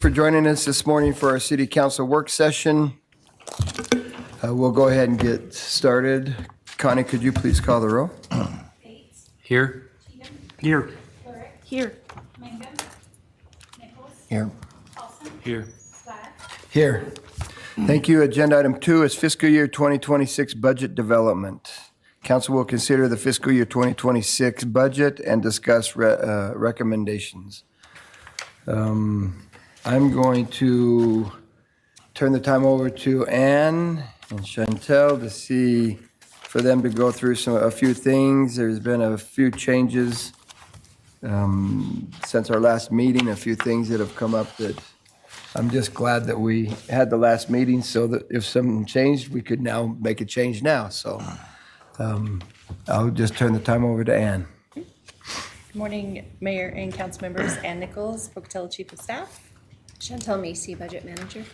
for joining us this morning for our City Council work session. We'll go ahead and get started. Connie, could you please call the roll? Bates. Here. Cheatham. Here. Lurick. Here. Mangum. Nichols. Here. Paulson. Here. Slat. Here. Thank you. Agenda item 2 is fiscal year 2026 budget development. Council will consider the fiscal year 2026 budget and discuss recommendations. I'm going to turn the time over to Ann and Chantel to see, for them to go through a few things. There's been a few changes since our last meeting, a few things that have come up that I'm just glad that we had the last meeting so that if something changed, we could now make a change now. So I'll just turn the time over to Ann. Good morning, Mayor and council members. Ann Nichols, Pocatello Chief of Staff. Chantel Macy, Budget Manager.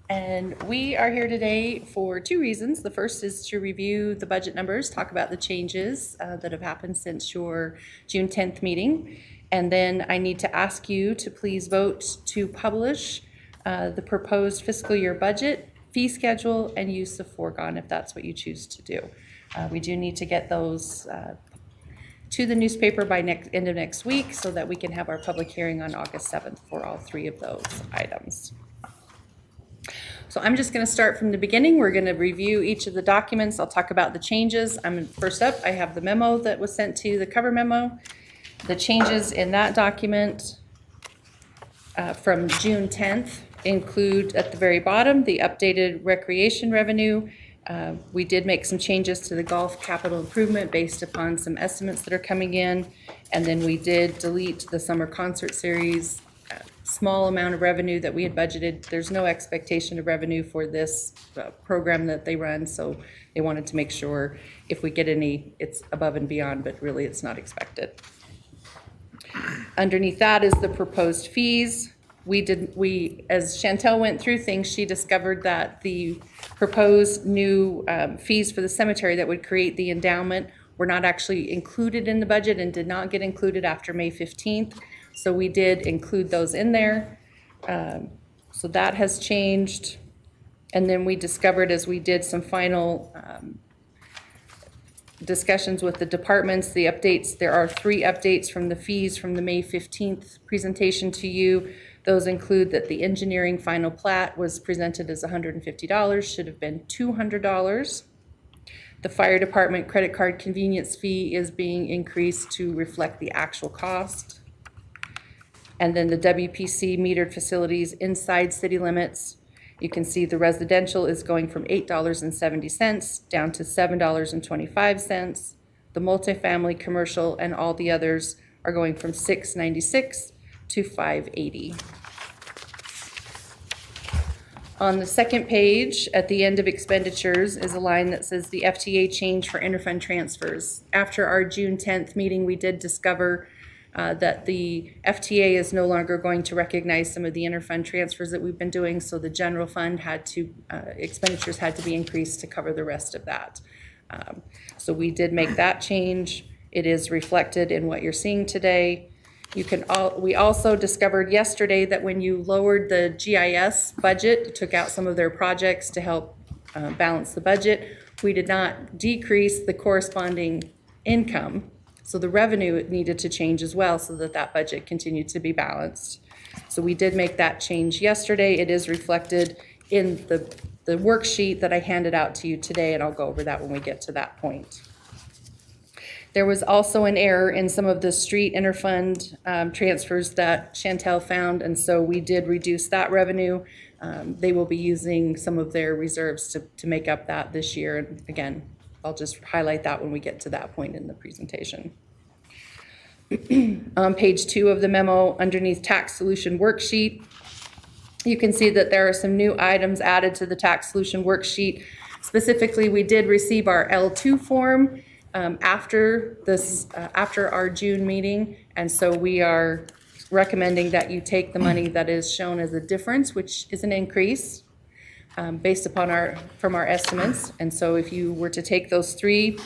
And we are here today for two reasons. The first is to review the budget numbers, talk about the changes that have happened since your June 10th meeting. And then I need to ask you to please vote to publish the proposed fiscal year budget, fee schedule, and use of foregone if that's what you choose to do. We do need to get those to the newspaper by end of next week so that we can have our public hearing on August 7th for all three of those items. So I'm just going to start from the beginning. We're going to review each of the documents. I'll talk about the changes. First up, I have the memo that was sent to you, the cover memo. The changes in that document from June 10th include at the very bottom the updated recreation revenue. We did make some changes to the golf capital improvement based upon some estimates that are coming in. And then we did delete the summer concert series, small amount of revenue that we had budgeted. There's no expectation of revenue for this program that they run. So they wanted to make sure if we get any, it's above and beyond, but really it's not expected. Underneath that is the proposed fees. As Chantel went through things, she discovered that the proposed new fees for the cemetery that would create the endowment were not actually included in the budget and did not get included after May 15th. So we did include those in there. So that has changed. And then we discovered as we did some final discussions with the departments, the updates, there are 3 updates from the fees from the May 15th presentation to you. Those include that the engineering final plat was presented as $150, should have been $200. The fire department credit card convenience fee is being increased to reflect the actual cost. And then the WPC metered facilities inside city limits. You can see the residential is going from $8.70 down to $7.25. The multifamily, commercial, and all the others are going from $6.96 to $5.80. On the second page, at the end of expenditures, is a line that says the FTA change for interfund transfers. After our June 10th meeting, we did discover that the FTA is no longer going to recognize some of the interfund transfers that we've been doing, so the general fund expenditures had to be increased to cover the rest of that. So we did make that change. It is reflected in what you're seeing today. We also discovered yesterday that when you lowered the GIS budget, took out some of their projects to help balance the budget, we did not decrease the corresponding income. So the revenue needed to change as well so that that budget continued to be balanced. So we did make that change yesterday. It is reflected in the worksheet that I handed out to you today, and I'll go over that when we get to that point. There was also an error in some of the street interfund transfers that Chantel found, and so we did reduce that revenue. They will be using some of their reserves to make up that this year. And again, I'll just highlight that when we get to that point in the presentation. On page 2 of the memo, underneath tax solution worksheet, you can see that there are some new items added to the tax solution worksheet. Specifically, we did receive our L2 form after our June meeting, and so we are recommending that you take the money that is shown as a difference, which is an increase based upon from our estimates. And so if you were to take those 3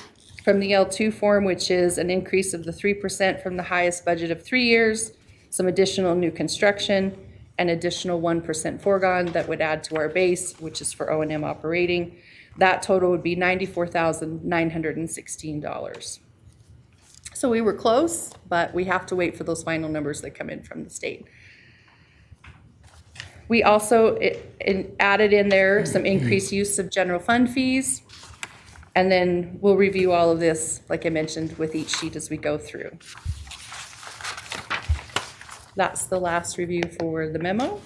from the L2 form, which is an increase of the 3% from the highest budget of 3 years, some additional new construction, an additional 1% foregone that would add to our base, which is for O&M operating. That total would be $94,916. So we were close, but we have to wait for those final numbers that come in from the state. We also added in there some increased use of general fund fees. And then we'll review all of this, like I mentioned, with each sheet as we go through. That's the last review for the memo.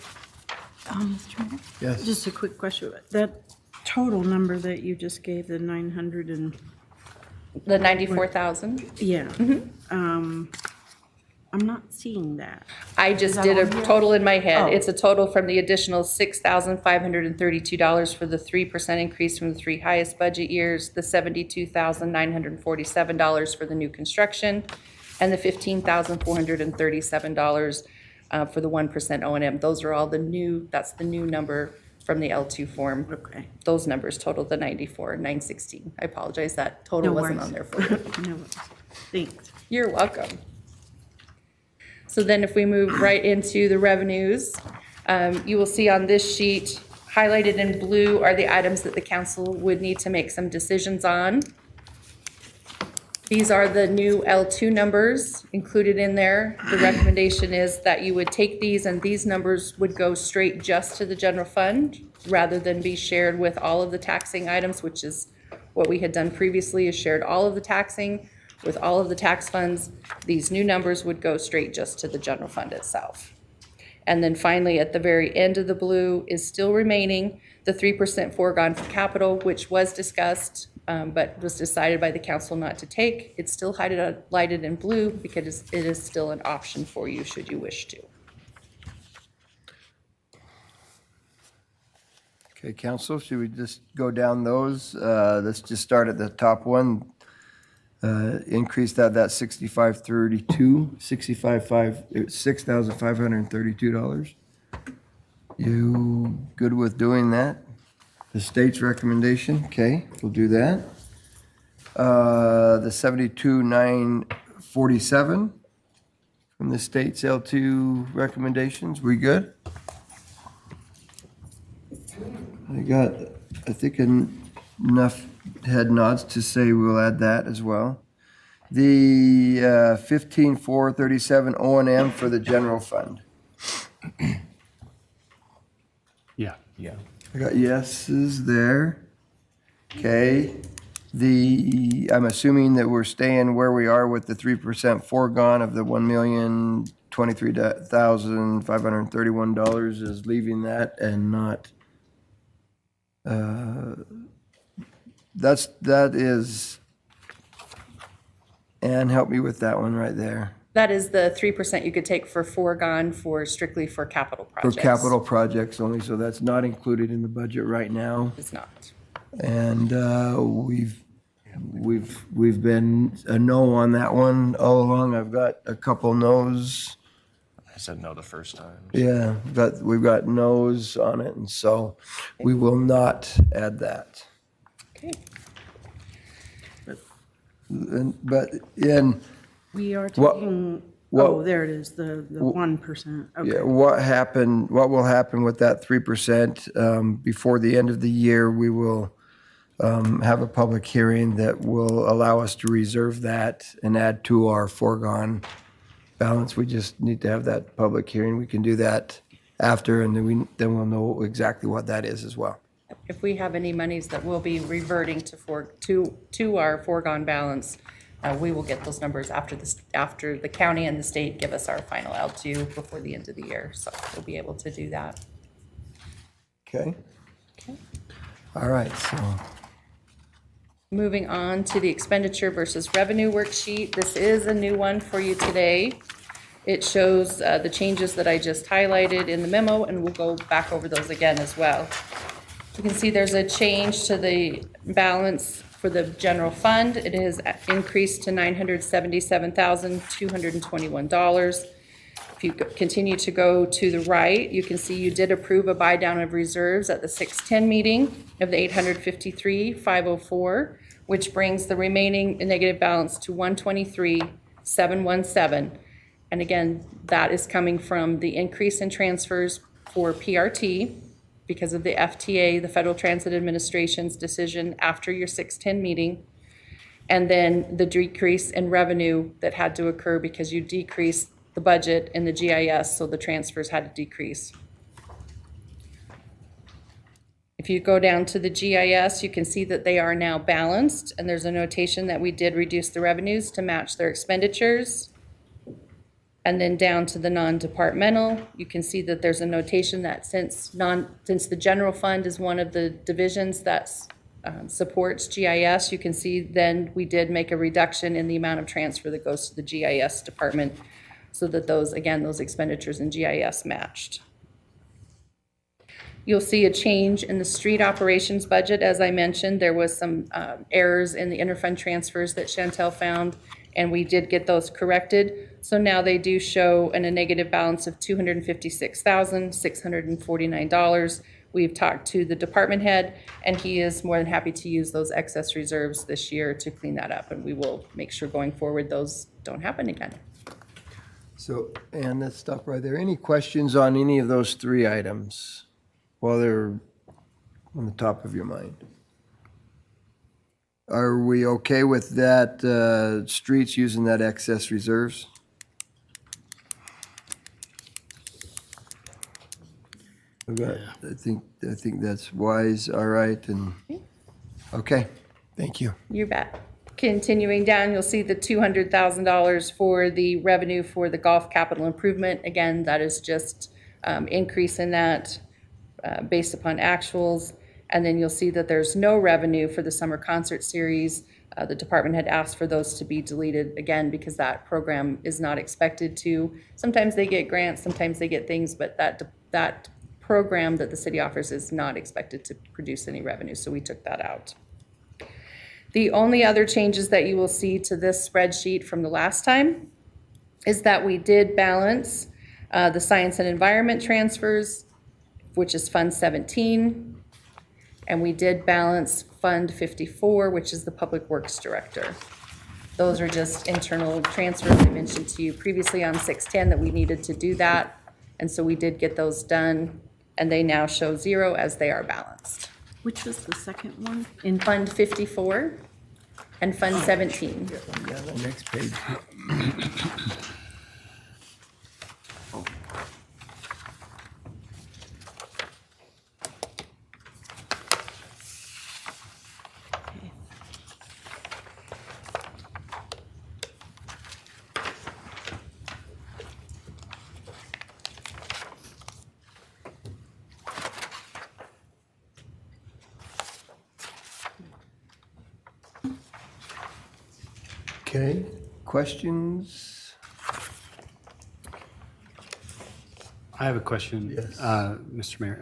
Mr. Mayor? Yes. Just a quick question. That total number that you just gave, the 900 and, The 94,000. yeah. I'm not seeing that. I just did a total in my head. It's a total from the additional $6,532 for the 3% increase from the three highest budget years, the $72,947 for the new construction, and the $15,437 for the 1% O&M. Those are all that's the new number from the L2 form. Okay. Ththose numbers total the 94,916. I apologize, that total No wasn't worries. on there for you. No, thanks. You're welcome. So then if we move right into the revenues, you will see on this sheet, highlighted in blue are the items that the council would need to make some decisions on. These are the new L2 numbers included in there. The recommendation is that you would take these and these numbers would go straight just to the general fund rather than be shared with all of the taxing items, which is what we had done previously, is shared all of the taxing with all of the tax funds. These new numbers would go straight just to the general fund itself. And then finally, at the very end of the blue is still remaining the 3% foregone for capital, which was discussed, but was decided by the council not to take. It's still highlighted in blue because it is still an option for you should you wish to. Okay, council, should we just go down those? Let's just start at the top one. Increase that 6532, $6,532. You good with doing that? The state's recommendation, okay, we'll do that. The 72,947 from the state's L2 recommendations, we good? I think enough head nods to say we'll add that as well. The 15,437 O&M for the general fund. Yeah. I got yeses there. Okay. I'm assuming that we're staying where we are with the 3% foregone of the $1,023,531 is leaving that and not. That is, Ann, help me with that one right there. That is the 3% you could take for foregone strictly for capital For projects. capital projects only, so that's not included in the budget right now. It's not. And we've been a no on that one all along. I've got a couple no's. I said no the first time. Yeah, but we've got no's on it, and so we will not add that. Okay. But in, We are What- taking, what- there it is, the 1%. yeah, Okay. what will happen with that 3%, before the end of the year, we will have a public hearing that will allow us to reserve that and add to our foregone balance. We just need to have that public hearing. We can do that after, and then we'll know exactly what that is as well. If we have any monies that will be reverting to our foregone balance, we will get those numbers after the county and the state give us our final L2 before the end of the year. So we'll be able to do that. Okay? All right, so, Moving on to the expenditure versus revenue worksheet. This is a new one for you today. It shows the changes that I just highlighted in the memo, and we'll go back over those again as well. You can see there's a change to the balance for the general fund. It has increased to $977,221. If you continue to go to the right, you can see you did approve a buy down of reserves at the 6/10 meeting of the $853,504, which brings the remaining negative balance to $123,717. And again, that is coming from the increase in transfers for PRT because of the FTA, the Federal Transit Administration's decision after your 610 meeting. And then the decrease in revenue that had to occur because you decreased the budget in the GIS, so the transfers had to decrease. If you go down to the GIS, you can see that they are now balanced, and there's a notation that we did reduce the revenues to match their expenditures. And then down to the non-departmental, you can see that there's a notation that since the general fund is one of the divisions that supports GIS, you can see then we did make a reduction in the amount of transfer that goes to the GIS department so that those expenditures in GIS matched. You'll see a change in the street operations budget. As I mentioned, there was some errors in the interfund transfers that Chantel found, and we did get those corrected. So now they do show a negative balance of $256,649. We've talked to the department head, and he is more than happy to use those excess reserves this year to clean that up, and we will make sure going forward those don't happen again. So, and let's stop right there. Any questions on any of those three items while they're on the top of your mind? Are we okay with that, streets using that excess reserves? Okay, I think that's wise, all right, and, okay, thank you. You bet. Continuing down, you'll see the $200,000 for the revenue for the golf capital improvement. Again, that is just increase in that based upon actuals. And then you'll see that there's no revenue for the summer concert series. The department had asked for those to be deleted again because that program is not expected to. Sometimes they get grants, sometimes they get things, but that program that the city offers is not expected to produce any revenue, so we took that out. The only other changes that you will see to this spreadsheet from the last time is that we did balance the science and environment transfers, which is Fund 17, and we did balance Fund 54, which is the Public Works Director. Those are just internal transfers. I mentioned to you previously on 610 that we needed to do that, and so we did get those done, and they now show 0 as they are balanced. Which was the second one? In Fund 54 and Fund 17. Yeah, the next page. Okay, questions? I have a question, Yes. Mr. Mayor.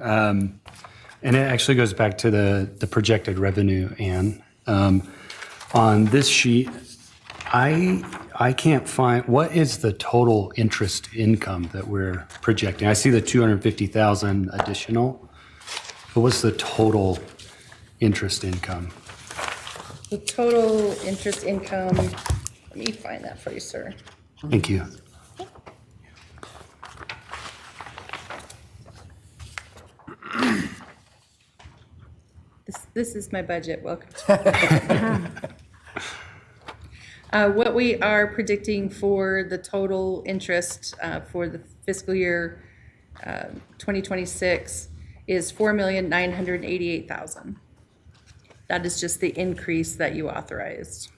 And it actually goes back to the projected revenue, Ann. On this sheet, I can't find, what is the total interest income that we're projecting? I see the 250,000 additional, but what's the total interest income? The total interest income, let me find that for you, sir. Thank you. This is my budget, welcome. What we are predicting for the total interest for the fiscal year 2026 is $4,988,000. That is just the increase that you authorized,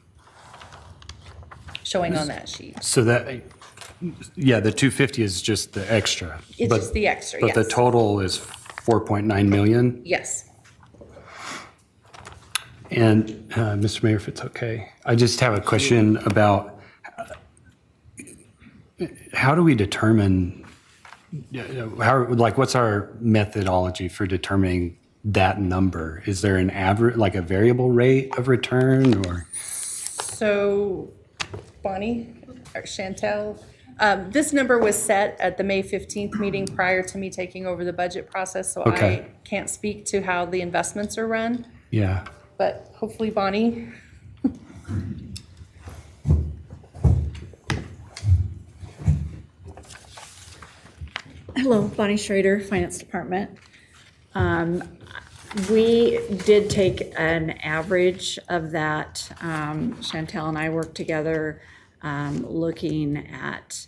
showing on that sheet. So that, yeah, the 250 is just the extra. It's but- just the extra, But the yes. total is 4.9 million? Yes. And, Mr. Mayor, if it's okay, I just have a question about how do we determine, what's our methodology for determining that number? Is there an average, like a variable rate of return, or? So Bonnie, or Chantel, this number was set at the May 15th meeting prior to me taking over the budget process, so I Okay. can't speak to how the investments are run, Yeah. but hopefully Bonnie. Hello, Bonnie Schrader, Finance Department. We did take an average of that. Chantel and I worked together looking at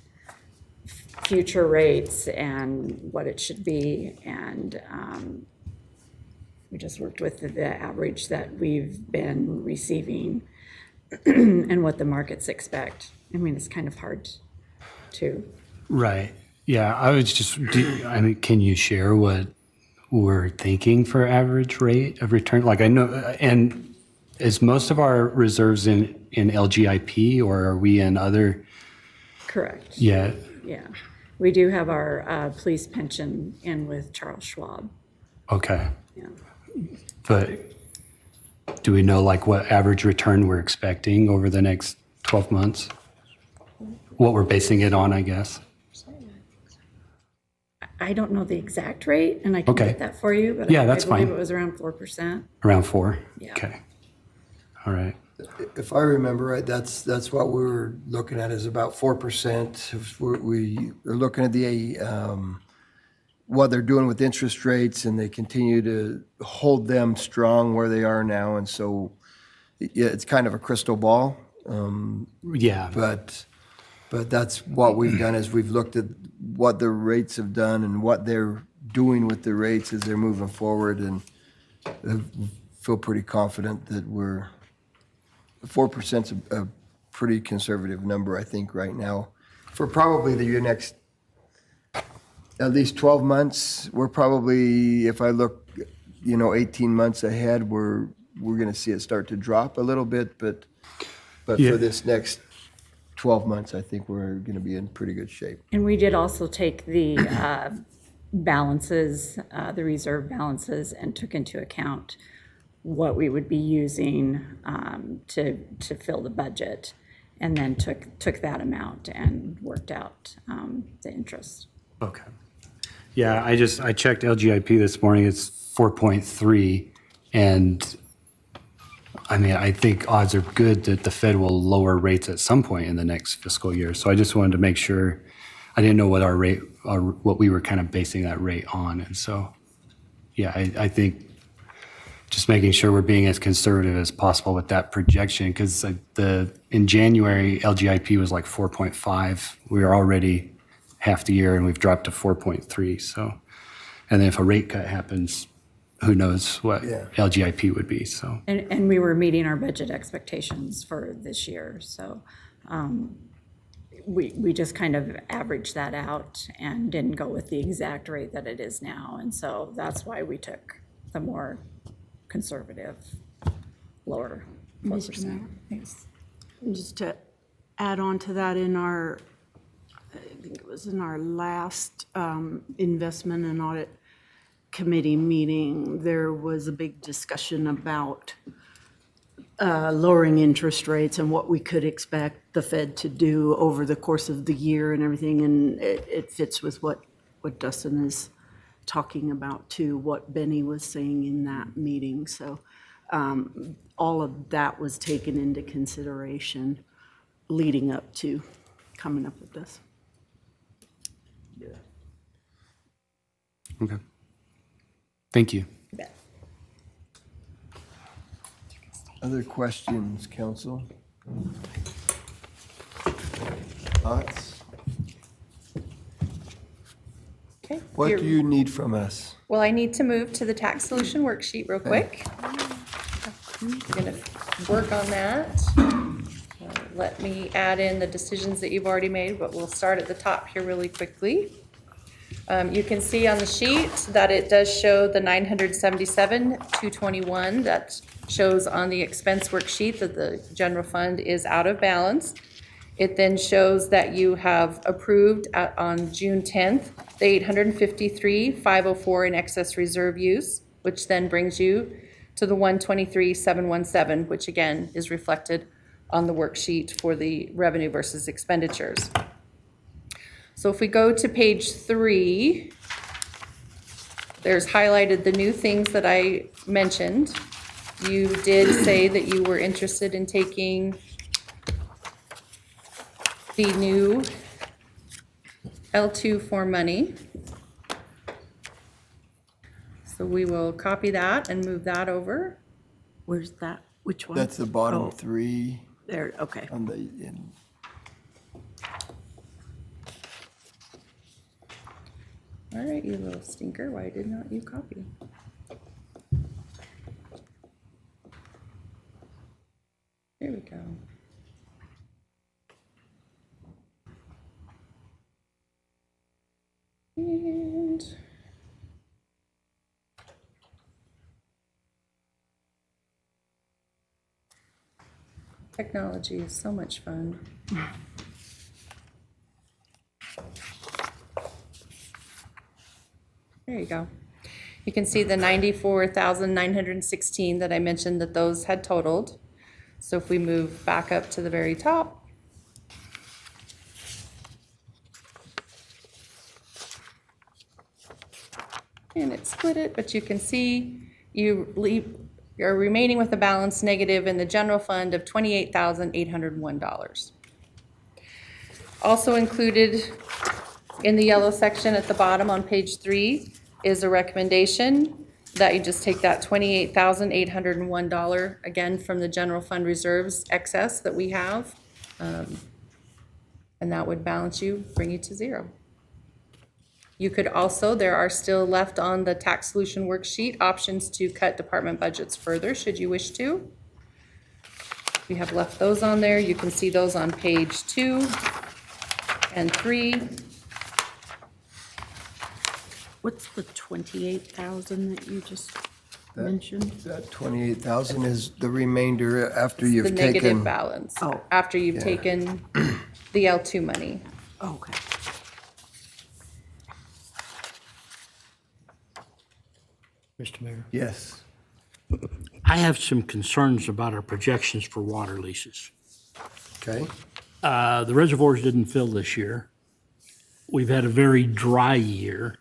future rates and what it should be. And we just worked with the average that we've been receiving and what the markets expect. I mean, it's kind of hard to. Right. Yeah, I was just, I mean, can you share what we're thinking for average rate of return? Like I know, and is most of our reserves in LGIP or are we in other? Correct. Yeah. Yeah. We do have our police pension in with Charles Schwab. Okay. Yeah. But do we know like what average return we're expecting over the next 12 months? What we're basing it on, I guess. I don't know the exact rate, and I can Okay. get that for you, but Yeah, I that's believe fine. it was around 4%. Around 4? Yeah. Okay. All right. If I remember right, that's what we were looking at is about 4%. We are looking at the, what they're doing with interest rates, and they continue to hold them strong where they are now. And so, yeah, it's kind of a crystal ball. Yeah. But that's what we've done is we've looked at what the rates have done and what they're doing with the rates as they're moving forward, and I feel pretty confident that 4%'s a pretty conservative number, I think, right now. For probably the next at least 12 months, we're probably, if I look, 18 months ahead, we're going to see it start to drop a little bit, but Yeah. for this next 12 months, I think we're going to be in pretty good shape. And we did also take the balances, the reserve balances, and took into account what we would be using to fill the budget, and then took that amount and worked out the interest. Okay. Yeah, I checked LGIP this morning. It's 4.3, and I mean, I think odds are good that the Fed will lower rates at some point in the next fiscal year. So I just wanted to make sure. I didn't know what our rate, what we were kind of basing that rate on, and so yeah, I think just making sure we're being as conservative as possible with that projection, because in January LGIP was like 4.5. We were already half the year, and we've dropped to 4.3. So, and then if a rate cut happens, who knows what LGIP would be. So, And we were meeting our budget expectations for this year, so we just kind of averaged that out and didn't go with the exact rate that it is now, and so that's why we took the more conservative, lower 4%. Thanks. And just to add on to that, I think it was in our last investment and audit committee meeting, there was a big discussion about lowering interest rates and what we could expect the Fed to do over the course of the year and everything, and it fits with what Dustin is talking about too, what Benny was saying in that meeting. So all of that was taken into consideration leading up to coming up with this. okay. Thank you. Other questions, council? Thoughts? Okay. What You're- do you need from us? Well, I need to move to the tax solution worksheet real quick. We're going to work on that. Let me add in the decisions that you've already made, but we'll start at the top here really quickly. You can see on the sheet that it does show the 977,221. That shows on the expense worksheet that the general fund is out of balance. It then shows that you have approved on June 10th, the 853,504 in excess reserve use, which then brings you to the 123,717, which again is reflected on the worksheet for the revenue versus expenditures. So if we go to page 3, there's highlighted the new things that I mentioned. You did say that you were interested in taking the new L2 for money So we will copy that and move that over. Where's that? Which one? That's the bottom Oh, three there, okay. on the, All right, you little stinker, why did not you copy? There we go. And technology is so much fun. There you go. You can see the 94,916 that I mentioned that those had totaled. So if we move back up to the very top. And it split it, but you can see you're remaining with a balance negative in the general fund of $28,801. Also included in the yellow section at the bottom on page 3 is a recommendation that you just take that $28,801, again, from the general fund reserves excess that we have. And that would balance you, bring you to zero. You could also, there are still left on the tax solution worksheet, options to cut department budgets further, should you wish to. We have left those on there. You can see those on page 2 and 3. What's the 28,000 that you just mentioned? that 28,000 is the remainder after The you've negative taken. balance, Oh. after you've Yeah. taken the L2 money. Okay. Mr. Mayor, Yes. I have some concerns about our projections for water leases. Okay. The reservoirs didn't fill this year. We've had a very dry year,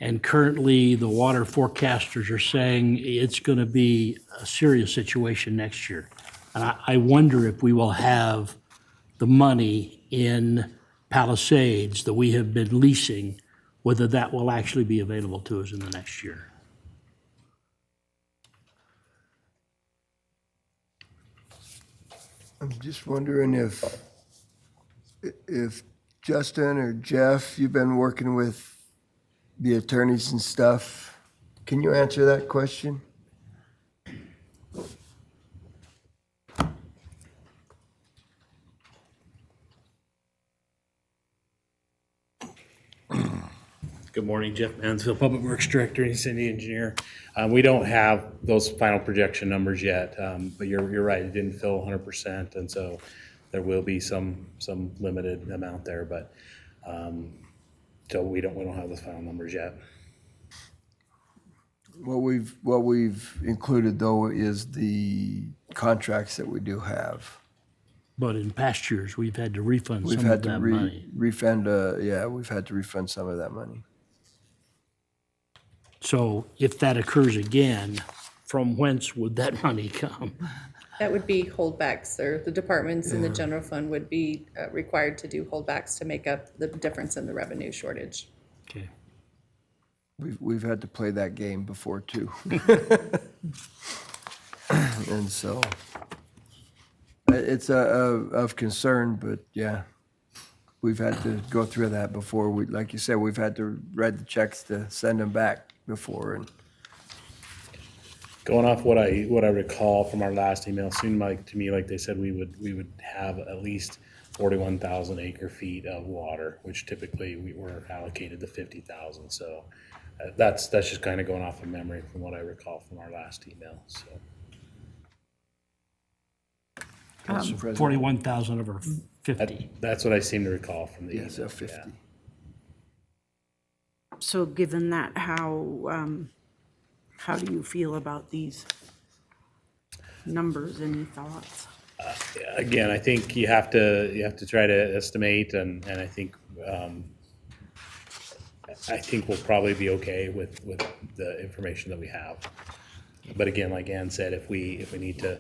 and currently the water forecasters are saying it's going to be a serious situation next year. And I wonder if we will have the money in Palisades that we have been leasing, whether that will actually be available to us in the next year. I'm just wondering if Justin or Jeff, you've been working with the attorneys and stuff. Can you answer that question? Good morning, Jeff Mansfield, Public Works Director and City Engineer. We don't have those final projection numbers yet, but you're right, it didn't fill 100%, and so there will be some limited amount there, but so we don't have those final numbers yet. What we've included though is the contracts that we do have. But in past years, we've had to refund We've some of had to that money. refund, we've had to refund some of that money. So if that occurs again, from whence would that money come? That would be holdbacks, or the departments in the general fund would be required to do holdbacks to make up the difference in the revenue shortage. Okay. We've had to play that game before too. And so it's of concern, but yeah, we've had to go through that before. Like you said, we've had to write the checks to send them back before. And Going off what I recall from our last email, seemed like to me like they said we would have at least 41,000 acre feet of water, which typically we were allocated the 50,000. So that's just kind of going off of memory from what I recall from our last email. So. Council President. 41,000 over 50. That's what I seem to recall from the Yes, email. 50. Yeah. So given that, how do you feel about these numbers? Any thoughts? Again, I think you have to try to estimate, and I think we'll probably be okay with the information that we have. But again, like Ann said, if we need to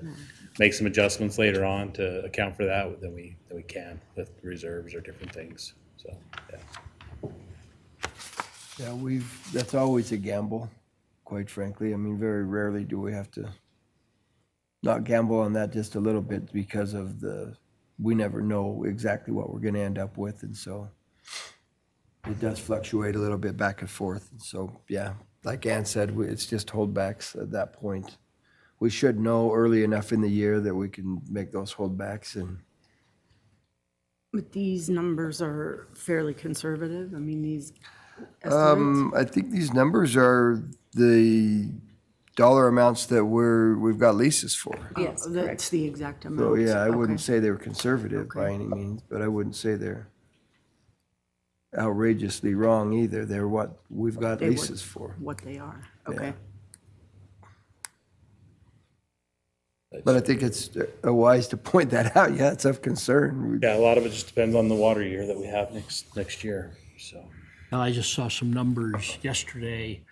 make some adjustments later on to account for that, then we can with reserves or different things. So yeah. Yeah, that's always a gamble, quite frankly. I mean, very rarely do we have to not gamble on that just a little bit because of we never know exactly what we're gonna end up with, and so it does fluctuate a little bit back and forth. And so, yeah, like Ann said, it's just holdbacks at that point. We should know early enough in the year that we can make those holdbacks and. But these numbers are fairly conservative. I mean, these estimates. I think these numbers are the dollar amounts that we've got leases for. Yes, Oh, correct. that's the exact amount. So, yeah, I wouldn't Okay. say they were conservative by any means, but I wouldn't say they're outrageously wrong either. They're what we've got They were leases for. What they are. Okay. But I think it's wise to point that out. Yeah, it's of concern. Yeah, a lot of it just depends on the water year that we have next year, so. Now, I just saw some numbers yesterday,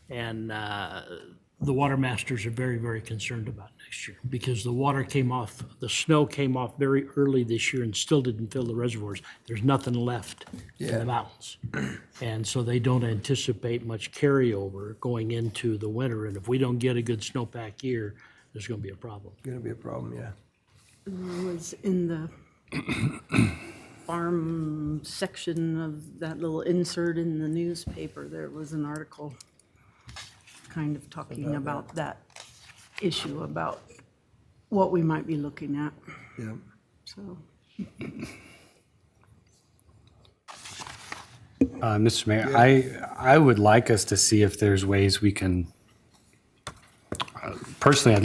and the water masters are very, very concerned about next year because the snow came off very early this year and still didn't fill the reservoirs. There's nothing left in Yeah. the mountains. And so they don't anticipate much carryover going into the winter. And if we don't get a good snowpack year, there's going to be a problem. Gonna be a problem, yeah. It was in the farm section of that little insert in the newspaper, there was an article kind of talking about that issue, about what we might be looking at, Yeah. so. Mr. Mayor, I would like us to see if there's ways we can, personally, I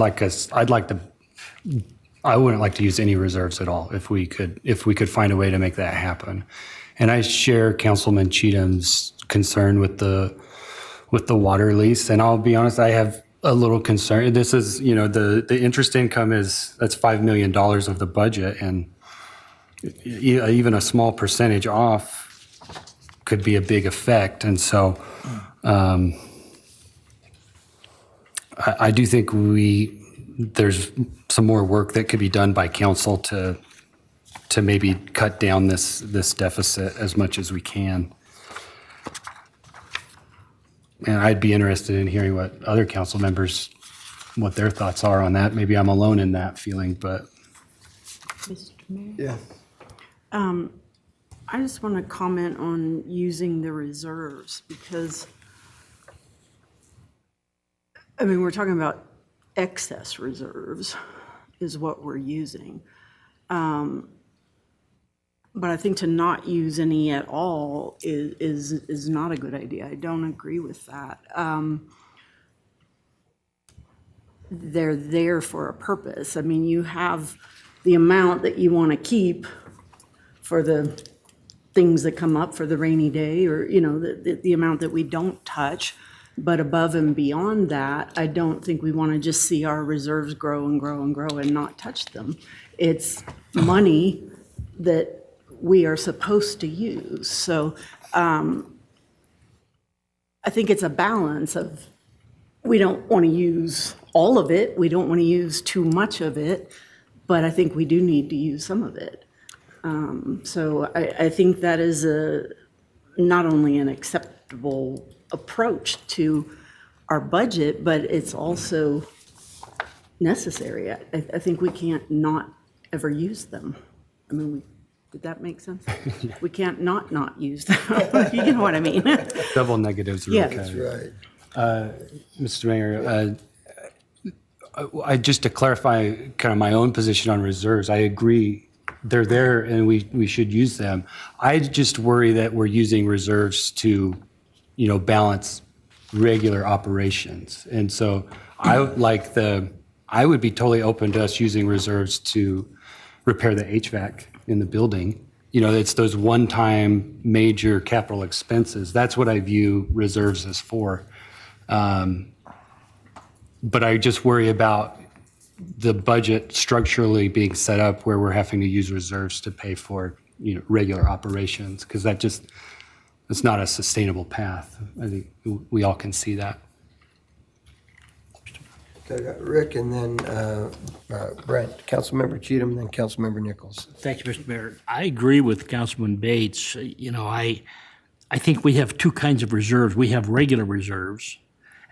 wouldn't like to use any reserves at all if we could find a way to make that happen. And I share Councilman Cheatham's concern with the water lease. And I'll be honest, I have a little concern. This is, the interest income that's $5 million of the budget, and even a small percentage off could be a big effect. And so I do think there's some more work that could be done by council to maybe cut down this deficit as much as we can. And I'd be interested in hearing what other council members, what their thoughts are on that. Maybe I'm alone in that feeling, but. Mr. Mayor? Yeah. I just want to comment on using the reserves because, I mean, we're talking about excess reserves is what we're using. But I think to not use any at all is not a good idea. I don't agree with that. They're there for a purpose. I mean, you have the amount that you want to keep for the things that come up for the rainy day, or, the amount that we don't touch. But above and beyond that, I don't think we want to just see our reserves grow and grow and grow and not touch them. It's money that we are supposed to use. So I think it's a balance of, we don't want to use all of it, we don't want to use too much of it, but I think we do need to use some of it. So I think that is not only an acceptable approach to our budget, but it's also necessary. I think we can't not ever use them. I mean, did that make sense? We can't not use them. You know what I mean? Double negatives are Yeah. okay. That's right. Mr. Mayor, just to clarify kind of my own position on reserves, I agree they're there and we should use them. I just worry that we're using reserves to, balance regular operations. And so I would be totally open to us using reserves to repair the HVAC in the building. It's those one-time major capital expenses. That's what I view reserves as for. But I just worry about the budget structurally being set up where we're having to use reserves to pay for, regular operations, because it's not a sustainable path. I think we all can see that. Okay, I got Rick and then Brent, Councilmember Cheatham, then Councilmember Nichols. Thank you, Mr. Mayor. I agree with Councilman Bates. I think we have two kinds of reserves. We have regular reserves,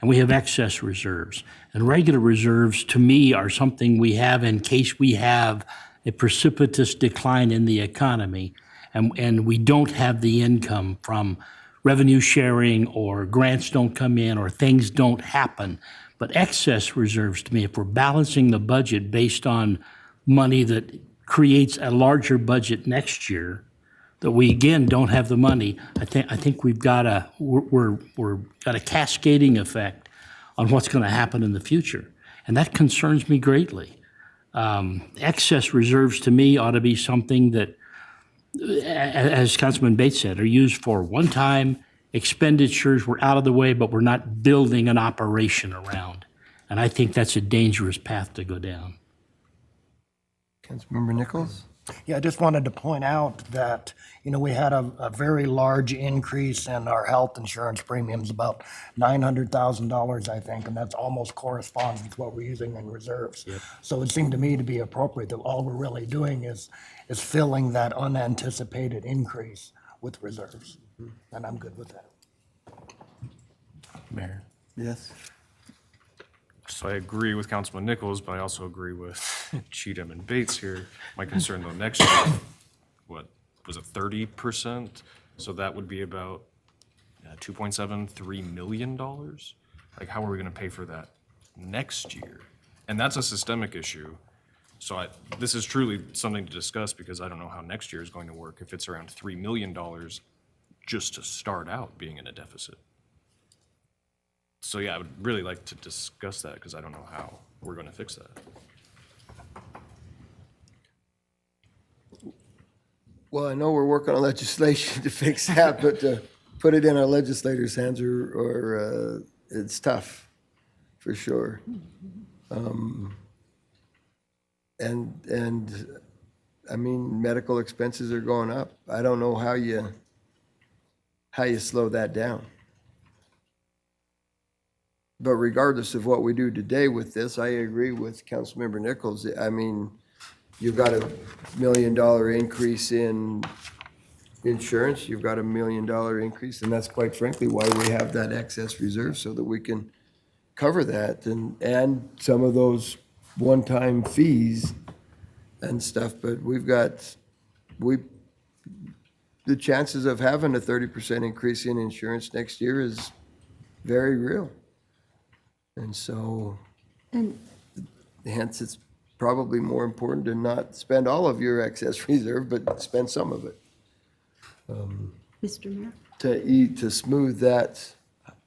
and we have excess reserves. And regular reserves, to me, are something we have in case we have a precipitous decline in the economy, and we don't have the income from revenue sharing, or grants don't come in, or things don't happen. But excess reserves, to me, if we're balancing the budget based on money that creates a larger budget next year, that we again don't have the money, I think we've got we're got a cascading effect on what's going to happen in the future, and that concerns me greatly. Excess reserves to me ought to be something that, as Councilman Bates said, are used for one-time expenditures. We're out of the way, but we're not building an operation around, and I think that's a dangerous path to go down. Councilmember Nichols? Yeah, I just wanted to point out that, we had a very large increase in our health insurance premiums, about $900,000, I think, and that's almost corresponds with what we're using in reserves. So it seemed to me to be appropriate that all we're really doing is filling that unanticipated increase with reserves, and I'm good with that. Mayor. Yes. So I agree with Councilman Nichols, but I also agree with Cheatham and Bates here. My concern though, next year, what, was it 30%? So that would be about $2.73 million? Like, how are we gonna pay for that next year? And that's a systemic issue. So this is truly something to discuss, because I don't know how next year is going to work if it's around $3 million just to start out being in a deficit. So yeah, I would really like to discuss that, because I don't know how we're going to fix that. Well, I know we're working on legislation to fix that, but to put it in our legislators' hands, or it's tough, for sure. And I mean, medical expenses are going up. I don't know how you slow that down. But regardless of what we do today with this, I agree with Councilmember Nichols. I mean, you've got $1 million increase in insurance, you've got $1 million increase, and that's quite frankly why we have that excess reserve, so that we can cover that and some of those one-time fees and stuff. But the chances of having a 30% increase in insurance next year is very real. And so, hence, it's probably more important to not spend all of your excess reserve, but spend some of it. Mr. Mayor? To smooth that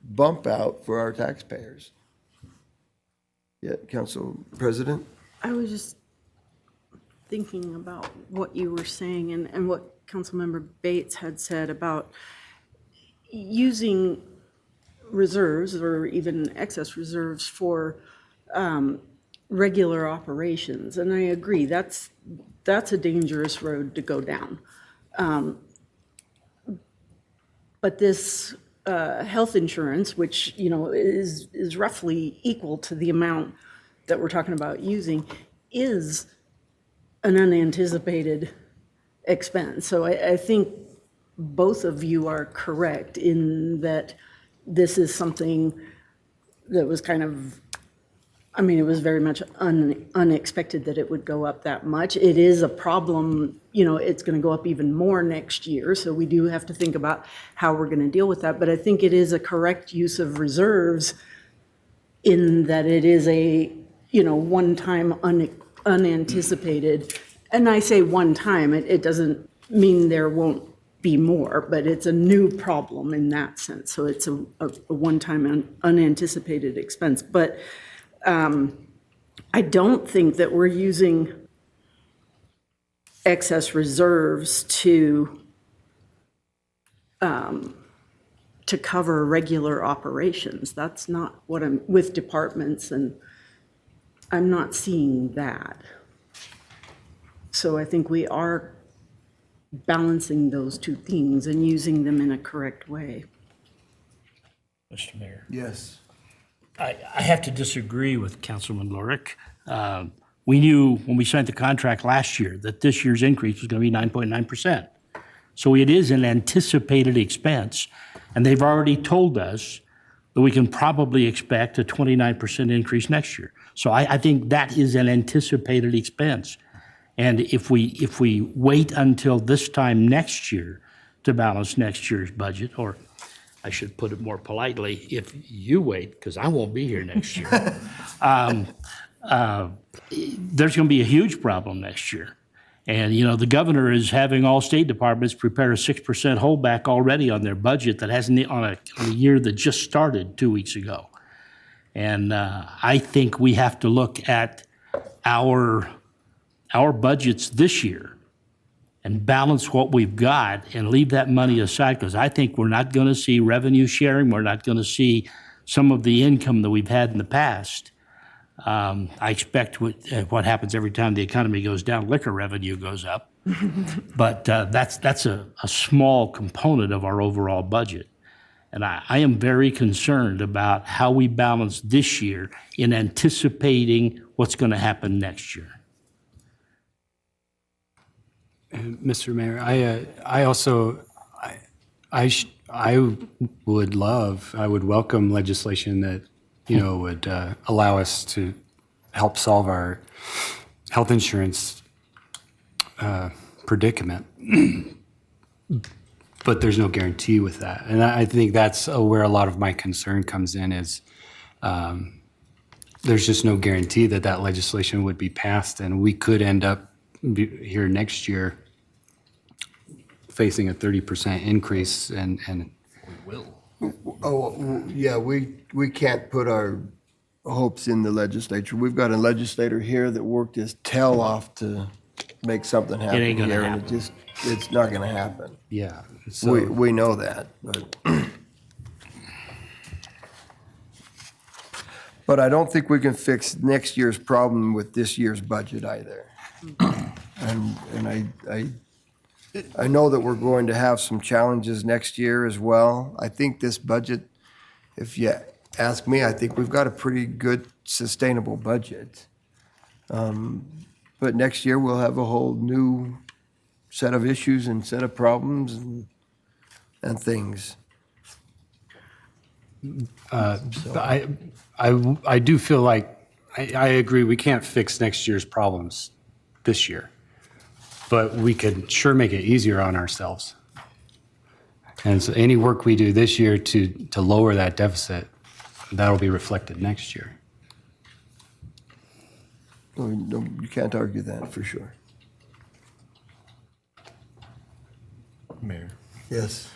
bump out for our taxpayers. Yeah, Council President? I was just thinking about what you were saying and what Councilmember Bates had said about using reserves or even excess reserves for regular operations. And I agree, that's a dangerous road to go down. But this health insurance, which, is roughly equal to the amount that we're talking about using, is an unanticipated expense. So I think both of you are correct in that this is something that was kind of, it was very much unexpected that it would go up that much. It is a problem, it's going to go up even more next year. So we do have to think about how we're going to deal with that. But I think it is a correct use of reserves in that it is a, one-time unanticipated. And I say one time, it doesn't mean there won't be more, but it's a new problem in that sense. So it's a one-time unanticipated expense. But I don't think that we're using excess reserves to cover regular operations. That's not what I'm with departments, and I'm not seeing that. So I think we are balancing those two things and using them in a correct way. Mr. Mayor. Yes. I have to disagree with Councilman Lorick. We knew when we signed the contract last year that this year's increase was going to be 9.9%. So it is an anticipated expense, and they've already told us we can probably expect a 29% increase next year. So I think that is an anticipated expense. And if we wait until this time next year to balance next year's budget, or I should put it more politely, if you wait, because I won't be here next year, there's going to be a huge problem next year. And, you know, the governor is having all state departments prepare a 6% holdback already on their budget that hasn't, on a year that just started 2 weeks ago. And I think we have to look at our budgets this year and balance what we've got and leave that money aside, because I think we're not going to see revenue sharing. We're not going to see some of the income that we've had in the past. I expect what happens every time the economy goes down, liquor revenue goes up. But that's a small component of our overall budget. And I am very concerned about how we balance this year in anticipating what's going to happen next year. Mr. Mayor, I would welcome legislation that, would allow us to help solve our health insurance predicament. But there's no guarantee with that. And I think that's where a lot of my concern comes in is there's just no guarantee that legislation would be passed, and we could end up here next year facing a 30% increase and We will. Oh, yeah, we can't put our hopes in the legislature. We've got a legislator here that worked his tail off to make something happen ain't gonna here, and happen. it's not gonna happen. yeah. So We know that, but I don't think we can fix next year's problem with this year's budget either. And I know that we're going to have some challenges next year as well. I think this budget, if you ask me, I think we've got a pretty good sustainable budget. But next year we'll have a whole new set of issues and set of problems and things. I do feel like I agree we can't fix next year's problems this year, but we could sure make it easier on ourselves. And so any work we do this year to lower that deficit, that'll be reflected next year. Well, no, you can't argue that for sure. Mayor. Yes.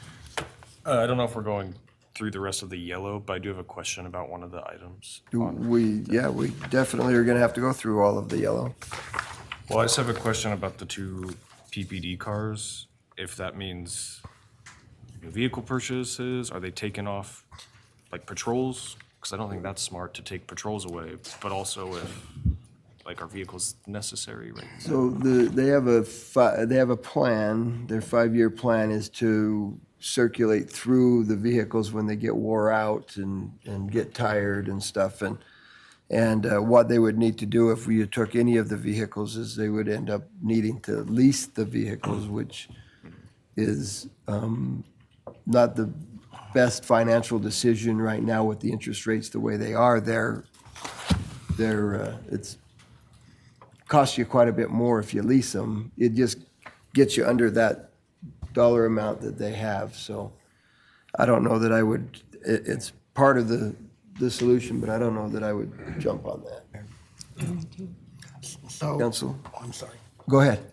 I don't know if we're going through the rest of the yellow, but I do have a question about one of the items. We definitely are gonna have to go through all of the yellow. Well, I just have a question about the two PPD cars. If that means new vehicle purchases, are they taken off like patrols? Because I don't think that's smart to take patrols away, but also if like our vehicles necessary right now. So they have a plan, their 5-year plan is to circulate through the vehicles when they get wore out and get tired and stuff. And what they would need to do if we took any of the vehicles is they would end up needing to lease the vehicles, which is not the best financial decision right now with the interest rates the way they are. It's costs you quite a bit more if you lease them. It just gets you under that dollar amount that they have. So I don't know that I would, it's part of the solution, but I don't know that I would jump on that. So, Counsel? I'm sorry. Go ahead.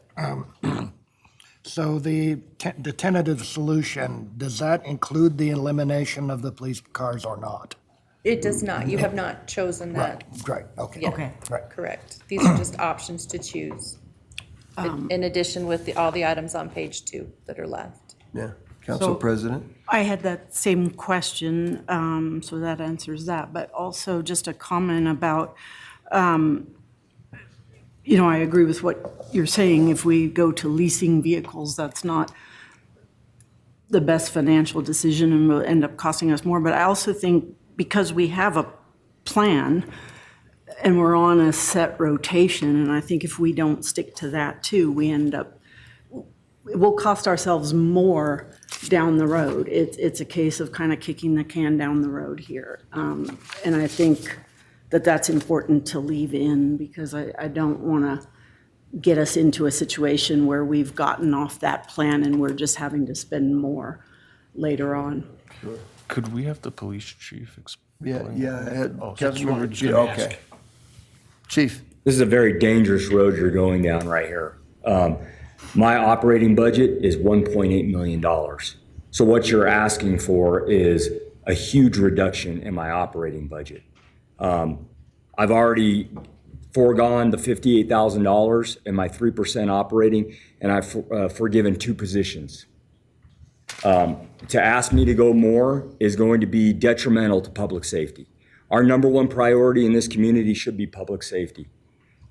So the tentative solution, does that include the elimination of the police cars or not? It does not. You have not chosen that. Right, okay. yet. Right. Correct. These are just options to choose. In addition with all the items on page 2 that are left. Yeah. Council President? I had that same question, so that answers that, but also just a comment about, I agree with what you're saying. If we go to leasing vehicles, that's not the best financial decision and will end up costing us more. But I also think because we have a plan and we're on a set rotation, and I think if we don't stick to that too, we end up, it will cost ourselves more down the road. It's a case of kind of kicking the can down the road here. And I think that that's important to leave in because I don't want to get us into a situation where we've gotten off that plan and we're just having to spend more later on. Could we have the police chief explain? Yeah, Oh, so that's what we're Councilmember, just gonna okay. Chief, This is a very dangerous road you're going down right here. My operating budget is $1.8 million. So what you're asking for is a huge reduction in my operating budget. I've already foregone the $58,000 in my 3% operating, and I've forgiven 2 positions. To ask me to go more is going to be detrimental to public safety. Our number one priority in this community should be public safety.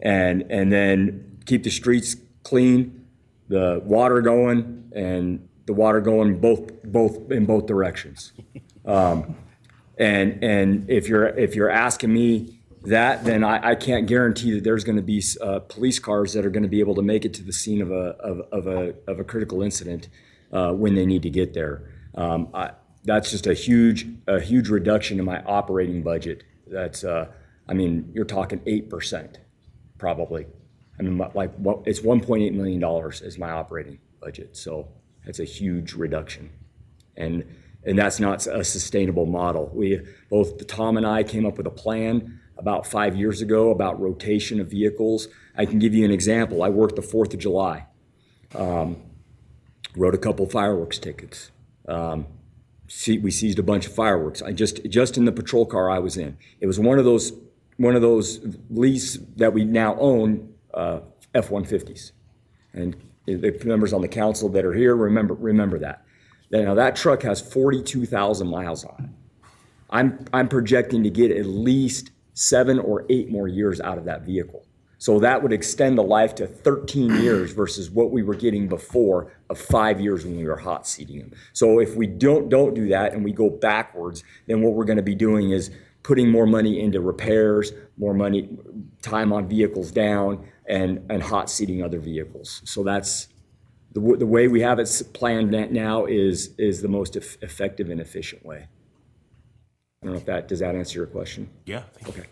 And then keep the streets clean, the water going, and the water going in both directions. And if you're asking me that, then I can't guarantee that there's going to be police cars that are going to be able to make it to the scene of a critical incident when they need to get there. That's just a huge reduction in my operating budget. That's you're talking 8%. Probably. It's $1.8 million is my operating budget. So that's a huge reduction. And that's not a sustainable model. Both Tom and I came up with a plan about 5 years ago about rotation of vehicles. I can give you an example. I worked the 4th of July. Wrote a couple fireworks tickets. We seized a bunch of fireworks. Just in the patrol car I was in. It was one of those lease that we now own, F-150s. And the members on the council that are here remember that. Now that truck has 42,000 miles on it. I'm projecting to get at least 7 or 8 more years out of that vehicle. So that would extend the life to 13 years versus what we were getting before of 5 years when we were hot seating them. So if we don't do that and we go backwards, then what we're going to be doing is putting more money into repairs, more money, time on vehicles down, and hot seating other vehicles. So that's the way we have it planned now is the most effective and efficient way. I don't know if does that answer your question? Yeah. Okay.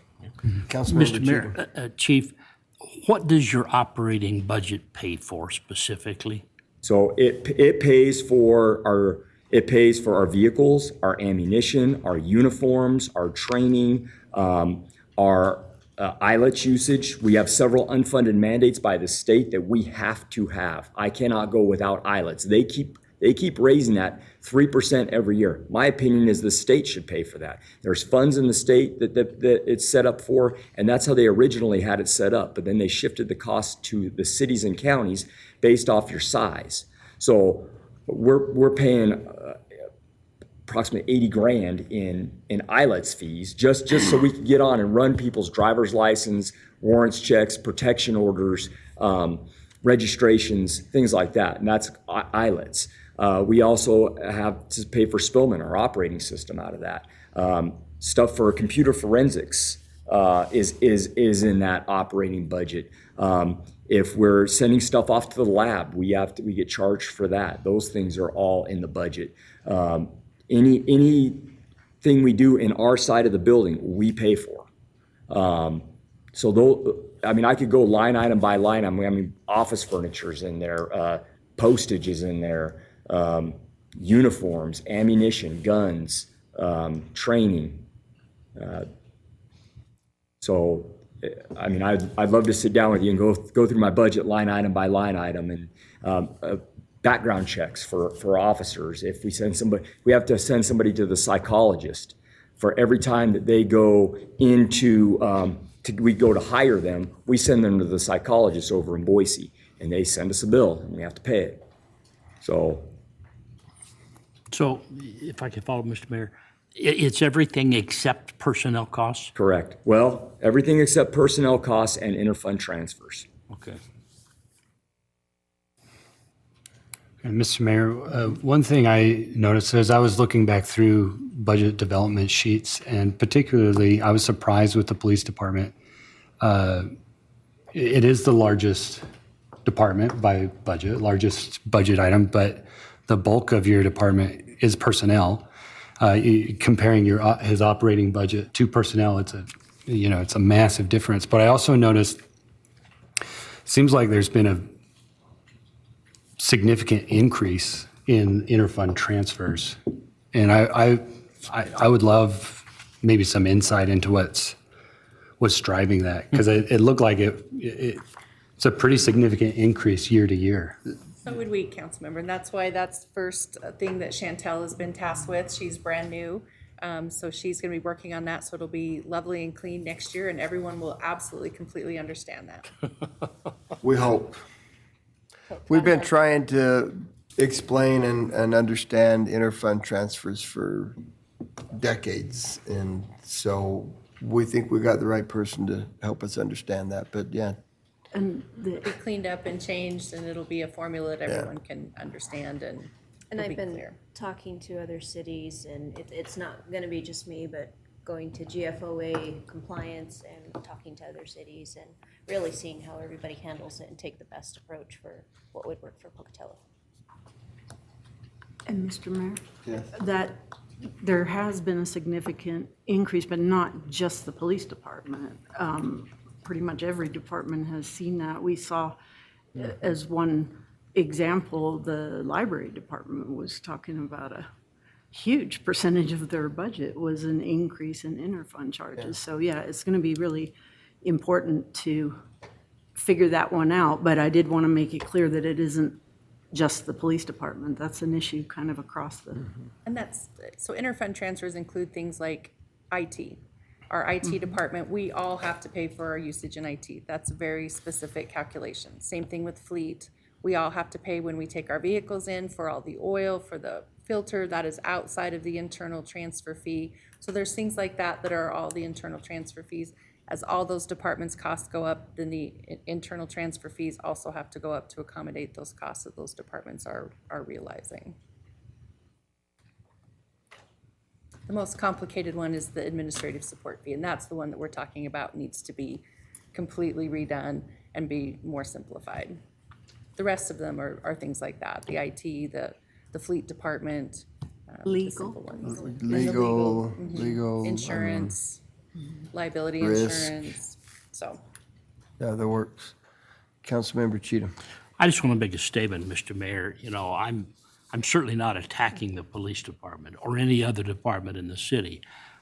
Councilmember Mr. Mayor, Chief, what does your operating budget pay for specifically? So it pays for our vehicles, our ammunition, our uniforms, our training, our ILETS usage. We have several unfunded mandates by the state that we have to have. I cannot go without ILETS. They keep raising that 3% every year. My opinion is the state should pay for that. There's funds in the state that it's set up for, and that's how they originally had it set up. But then they shifted the cost to the cities and counties based off your size. So we're paying approximately 80 grand in ILETS fees just so we can get on and run people's driver's license, warrants checks, protection orders, registrations, things like that. And that's ILETS. We also have to pay for Spillman, our operating system, out of that. Stuff for computer forensics is in that operating budget. If we're sending stuff off to the lab, we get charged for that. Those things are all in the budget. Anything we do in our side of the building, we pay for. I could go line item by line item. Office furniture's in there, postage is in there, uniforms, ammunition, guns, training. I'd love to sit down with you and go through my budget line item by line item and background checks for officers. If we send somebody, we have to send somebody to the psychologist for every time that they go into, we go to hire them, we send them to the psychologist over in Boise, and they send us a bill, and we have to pay it. So if I could follow, Mr. Mayor, it's everything except personnel costs? correct. Well, everything except personnel costs and interfund transfers. Okay. And Mr. Mayor, one thing I noticed as I was looking back through budget development sheets, and particularly I was surprised with the police department. It is the largest department by budget, largest budget item, but the bulk of your department is personnel. Comparing his operating budget to personnel, it's a massive difference. But I also noticed, seems like there's been a significant increase in interfund transfers. And I would love maybe some insight into what's driving that, because it looked like it's a pretty significant increase year to year. So would we, Councilmember, and that's why that's the first thing that Chantel has been tasked with. She's brand new, so she's gonna be working on that, so it'll be lovely and clean next year, and everyone will absolutely, completely understand that. We hope. We've been trying to explain and understand interfund transfers for decades, and so we think we got the right person to help us understand that, but yeah. And Be cleaned up and changed, and it'll be a formula that everyone can understand and And it'll I've be been clear. talking to other cities, and it's not gonna be just me, but going to GFOA compliance and talking to other cities and really seeing how everybody handles it and take the best approach for what would work for Pocatello. And Mr. Mayor? Yes. That there has been a significant increase, but not just the police department. Pretty much every department has seen that. We saw, as one example, the library department was talking about a huge percentage of their budget was an increase in interfund charges. So yeah, it's going to be really important to figure that one out. But I did want to make it clear that it isn't just the police department. That's an issue kind of across the. And so interfund transfers include things like IT. Our IT department, we all have to pay for our usage in IT. That's a very specific calculation. Same thing with fleet. We all have to pay when we take our vehicles in for all the oil, for the filter. That is outside of the internal transfer fee. So there's things like that that are all the internal transfer fees. As all those departments' costs go up, then the internal transfer fees also have to go up to accommodate those costs that those departments are realizing. The most complicated one is the administrative support fee, and that's the one that we're talking about needs to be completely redone and be more simplified. The rest of them are things like that, the IT, the fleet department. The Legal. simple ones. And the Legal. Insurance, liability risk. insurance, so. Yeah, that works. Councilmember Cheatham. I just want to make a statement, Mr. Mayor. You know, I'm certainly not attacking the police department or any other department in the city.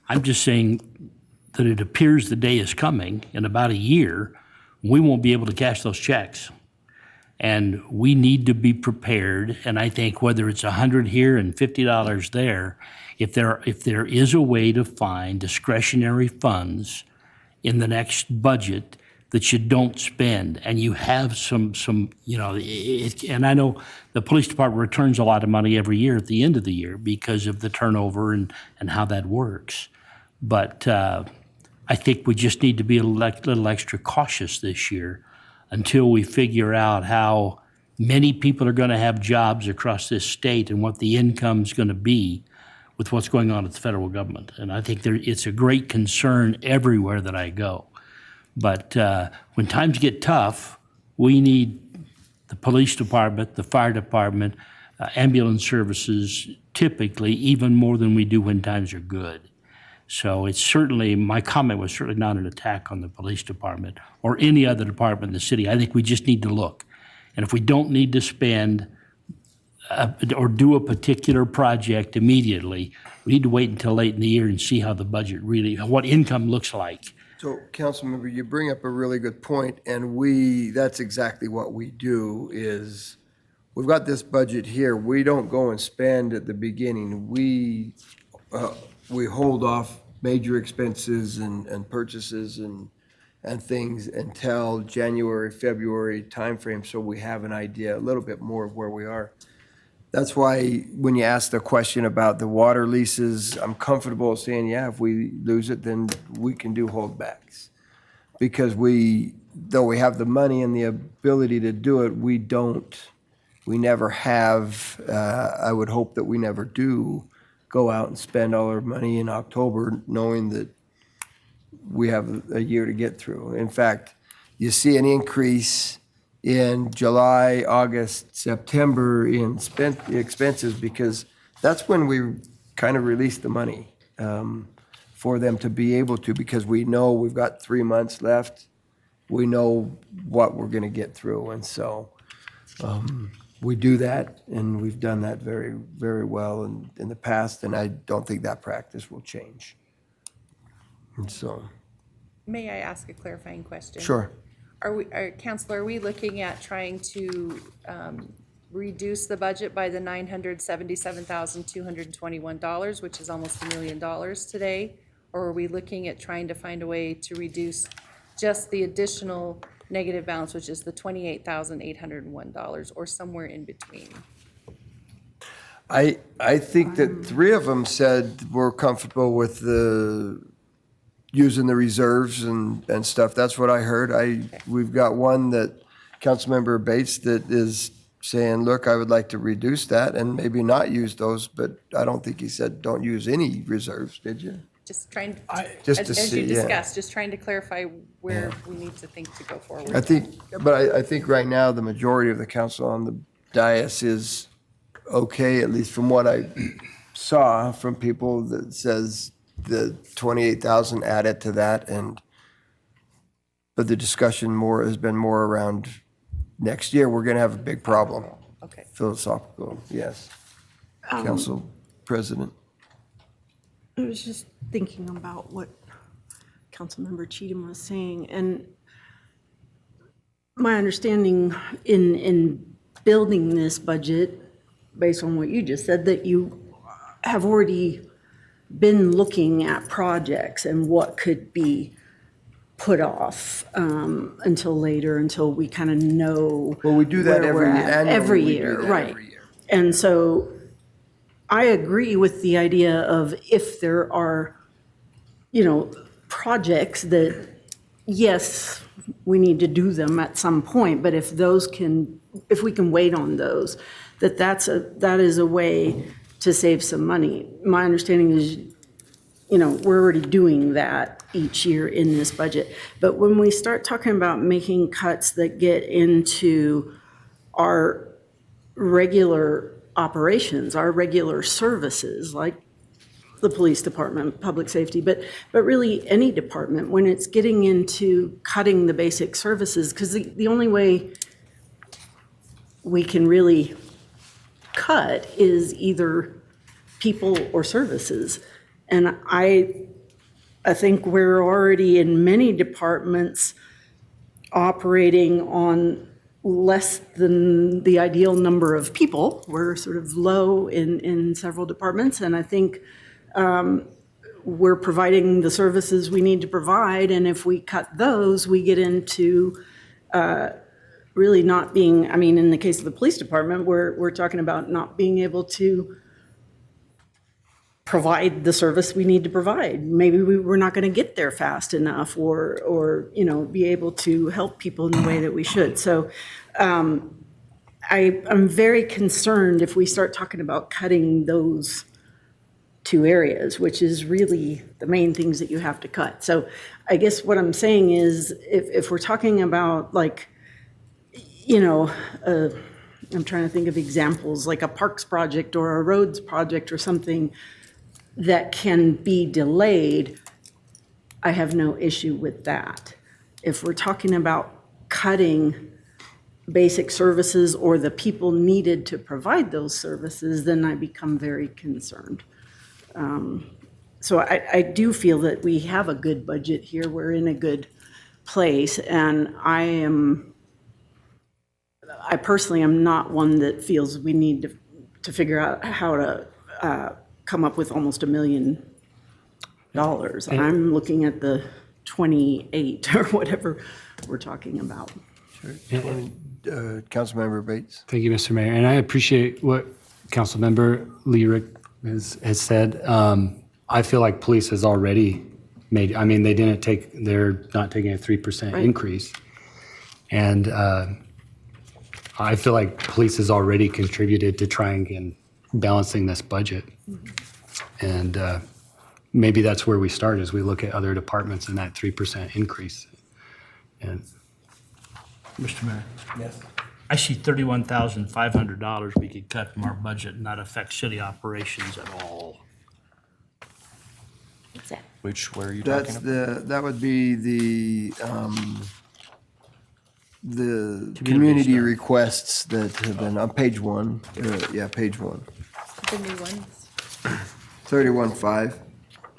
I'm just saying that it appears the day is coming, in about a year, we won't be able to cash those checks. And we need to be prepared, and I think whether it's $100 here and $50 there, if there is a way to find discretionary funds in the next budget that you don't spend, and you have some and I know the police department returns a lot of money every year at the end of the year because of the turnover and how that works. But I think we just need to be a little extra cautious this year until we figure out how many people are going to have jobs across this state and what the income's going to be with what's going on at the federal government. And I think it's a great concern everywhere that I go. But when times get tough, we need the police department, the fire department, ambulance services, typically even more than we do when times are good. So it's certainly, my comment was certainly not an attack on the police department or any other department in the city. I think we just need to look. And if we don't need to spend or do a particular project immediately, we need to wait until late in the year and see how the budget what income looks like. So, Councilmember, you bring up a really good point, and that's exactly what we do is, we've got this budget here. We don't go and spend at the beginning. We hold off major expenses and purchases and things until January, February timeframe, so we have an idea, a little bit more of where we are. That's why when you ask the question about the water leases, I'm comfortable saying, yeah, if we lose it, then we can do holdbacks. Because though we have the money and the ability to do it, we never have, I would hope that we never do go out and spend all our money in October knowing that we have a year to get through. In fact, you see an increase in July, August, September in spent expenses, because that's when we kind of release the money for them to be able to, because we know we've got 3 months left. We know what we're going to get through, and so we do that, and we've done that very, very well in the past, and I don't think that practice will change. And so, May I ask a clarifying question? sure. Counselor, are we looking at trying to reduce the budget by the $977,221, which is almost $1 million today? Or are we looking at trying to find a way to reduce just the additional negative balance, which is the $28,801, or somewhere in between? I think that 3 of them said we're comfortable with using the reserves and stuff. That's what I heard. We've got one that, Councilmember Bates, that is saying, look, I would like to reduce that and maybe not use those, but I don't think he said don't use any reserves, did you? Just trying, Just to as see, you yeah. discussed, just trying to clarify where we need to think to go forward. I think, but I think right now, the majority of the council on the dais is okay, at least from what I saw from people, that says the 28,000 added to that, but the discussion has been more around next year, we're going to have a big problem. Okay. Philosophical, yes. Council President. I was just thinking about what Councilmember Cheatham was saying, and my understanding in building this budget, based on what you just said, that you have already been looking at projects and what could be put off until later, until we kind of know. Well, we do that where we're at. annually, Every we do year, that right. every year. And so I agree with the idea of if there are, projects that, yes, we need to do them at some point, but if we can wait on those, that is a way to save some money. My understanding is, we're already doing that each year in this budget. But when we start talking about making cuts that get into our regular operations, our regular services, like the police department, public safety, but really any department, when it's getting into cutting the basic services, because the only way we can really cut is either people or services. And I think we're already in many departments operating on less than the ideal number of people. We're sort of low in several departments, and I think we're providing the services we need to provide, and if we cut those, we get into really not being, in the case of the police department, we're talking about not being able to provide the service we need to provide. Maybe we're not going to get there fast enough, or be able to help people in the way that we should. So I'm very concerned if we start talking about cutting those 2 areas, which is really the main things that you have to cut. So I guess what I'm saying is, if we're talking about I'm trying to think of examples, like a parks project or a roads project or something that can be delayed, I have no issue with that. If we're talking about cutting basic services or the people needed to provide those services, then I become very concerned. So I do feel that we have a good budget here. We're in a good place, and I personally am not one that feels we need to figure out how to come up with almost $1 million. I'm looking at the 28 or whatever we're talking about. Councilmember Bates. Thank you, Mr. Mayor. And I appreciate what Councilmember Lyric has said. I feel like police has already made, they're not taking a 3% Right. increase. And I feel like police has already contributed to trying and balancing this budget. And maybe that's where we start, as we look at other departments and that 3% increase. And Mr. Mayor, Yes. I see $31,500 we could cut from our budget and not affect city operations at all. What's that? Where are you talking That's about? that would be the community stuff. requests that have been on page one. Yeah, page one. The new ones, 31.5.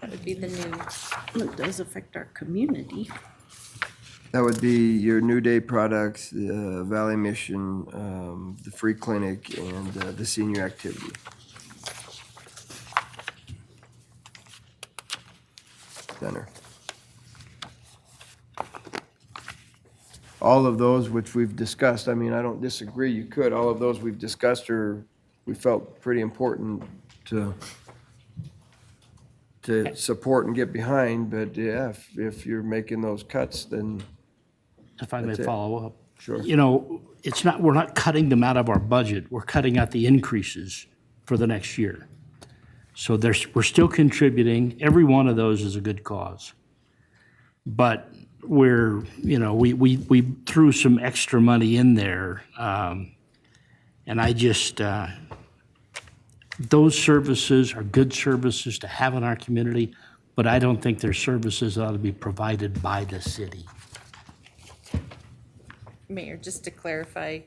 that would be the new. It does affect our community. That would be your New Day products, the Valley Mission, the free clinic, and the senior activity. Center. All of those which we've discussed, I mean, I don't disagree, you could, all of those we've discussed we felt pretty important to support and get behind, but yeah, if you're making those cuts, then If I may That's it. follow up. Sure. You know, we're not cutting them out of our budget. We're cutting out the increases for the next year. So we're still contributing. Every one of those is a good cause. But we threw some extra money in there. And I just, those services are good services to have in our community, but I don't think they're services that ought to be provided by the city. Mayor, just to clarify,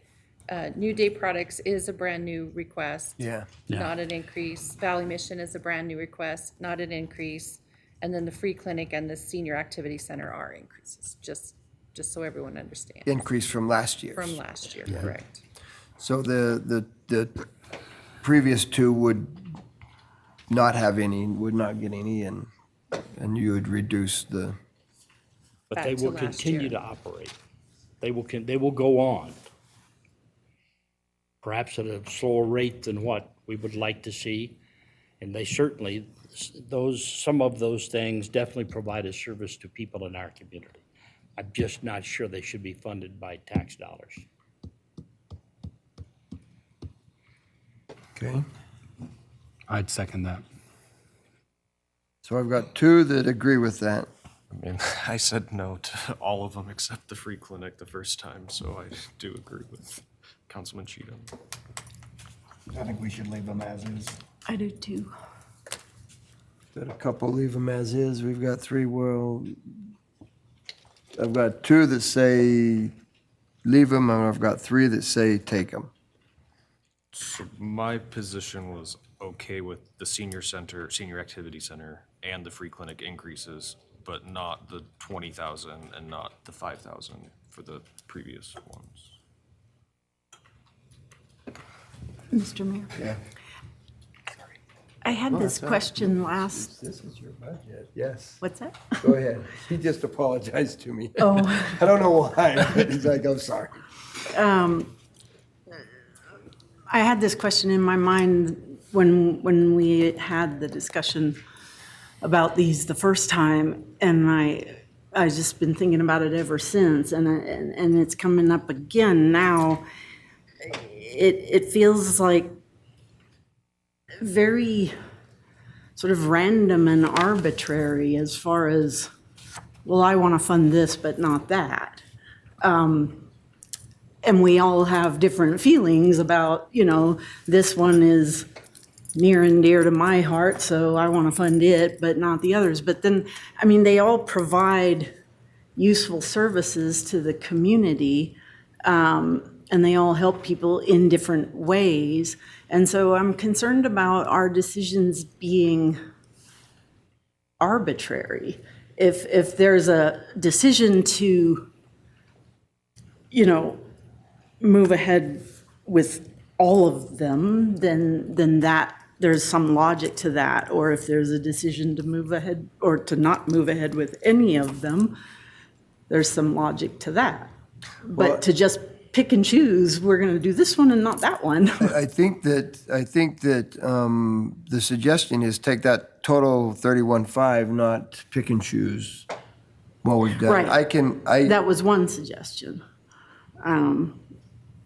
New Day Products is a brand-new request. yeah. Yeah. Not an increase. Valley Mission is a brand-new request, not an increase. And then the free clinic and the senior activity center are increases, just so everyone understands. Increase from last year. From last year, correct. So the previous two would not have any, would not get any, and you would reduce the, But Back they to will last continue year. to operate. They will go on. Perhaps at a slower rate than what we would like to see. And they certainly, some of those things definitely provide a service to people in our community. I'm just not sure they should be funded by tax dollars. okay? I'd second that. So I've got two that agree with that. I mean, I said no to all of them except the free clinic the first time, so I do agree with Councilman Cheatham. I think we should leave them as is. I do too. Got a couple, leave them as is. We've got three, well, I've got two that say leave them, and I've got three that say take them. So my position was okay with the senior center, senior activity center, and the free clinic increases, but not the 20,000 and not the 5,000 for the previous ones. Mr. Mayor, Yeah. I had this that's all right. question last, This is your budget, yes. what's that? Go ahead. He just apologized to me. Oh. I don't know why, but he's like, I'm sorry. I had this question in my mind when we had the discussion about these the first time, and I just been thinking about it ever since, and it's coming up again now. It feels like very sort of random and arbitrary as far as, well, I want to fund this, but not that. And we all have different feelings about, this one is near and dear to my heart, so I want to fund it, but not the others. But then, I mean, they all provide useful services to the community, and they all help people in different ways. And so I'm concerned about our decisions being arbitrary. If there's a decision to, move ahead with all of them, then that, there's some logic to that. Or if there's a decision to move ahead or to not move ahead with any of them, there's some logic to that. Well- But to just pick and choose, we're going to do this one and not that one. I think that the suggestion is take that total 31.5, not pick and choose what we've done. Right. That was one suggestion.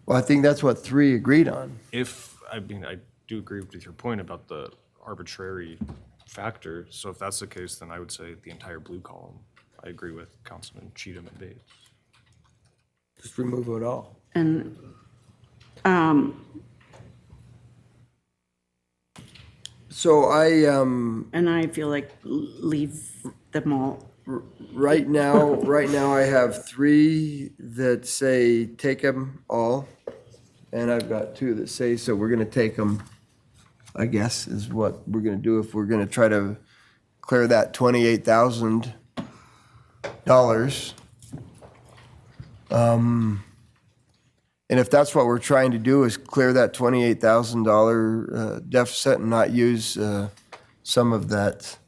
Well, I think that's what three agreed on. I do agree with your point about the arbitrary factor. So if that's the case, then I would say the entire blue column. I agree with Councilman Cheatham and Bates. Just remove it all. And, So and I feel like leave them all. right now I have 3 that say take them all. And I've got 2 that say, so we're gonna take them, I guess, is what we're gonna do if we're gonna try to clear that $28,000. And if that's what we're trying to do is clear that $28,000 deficit and not use some of that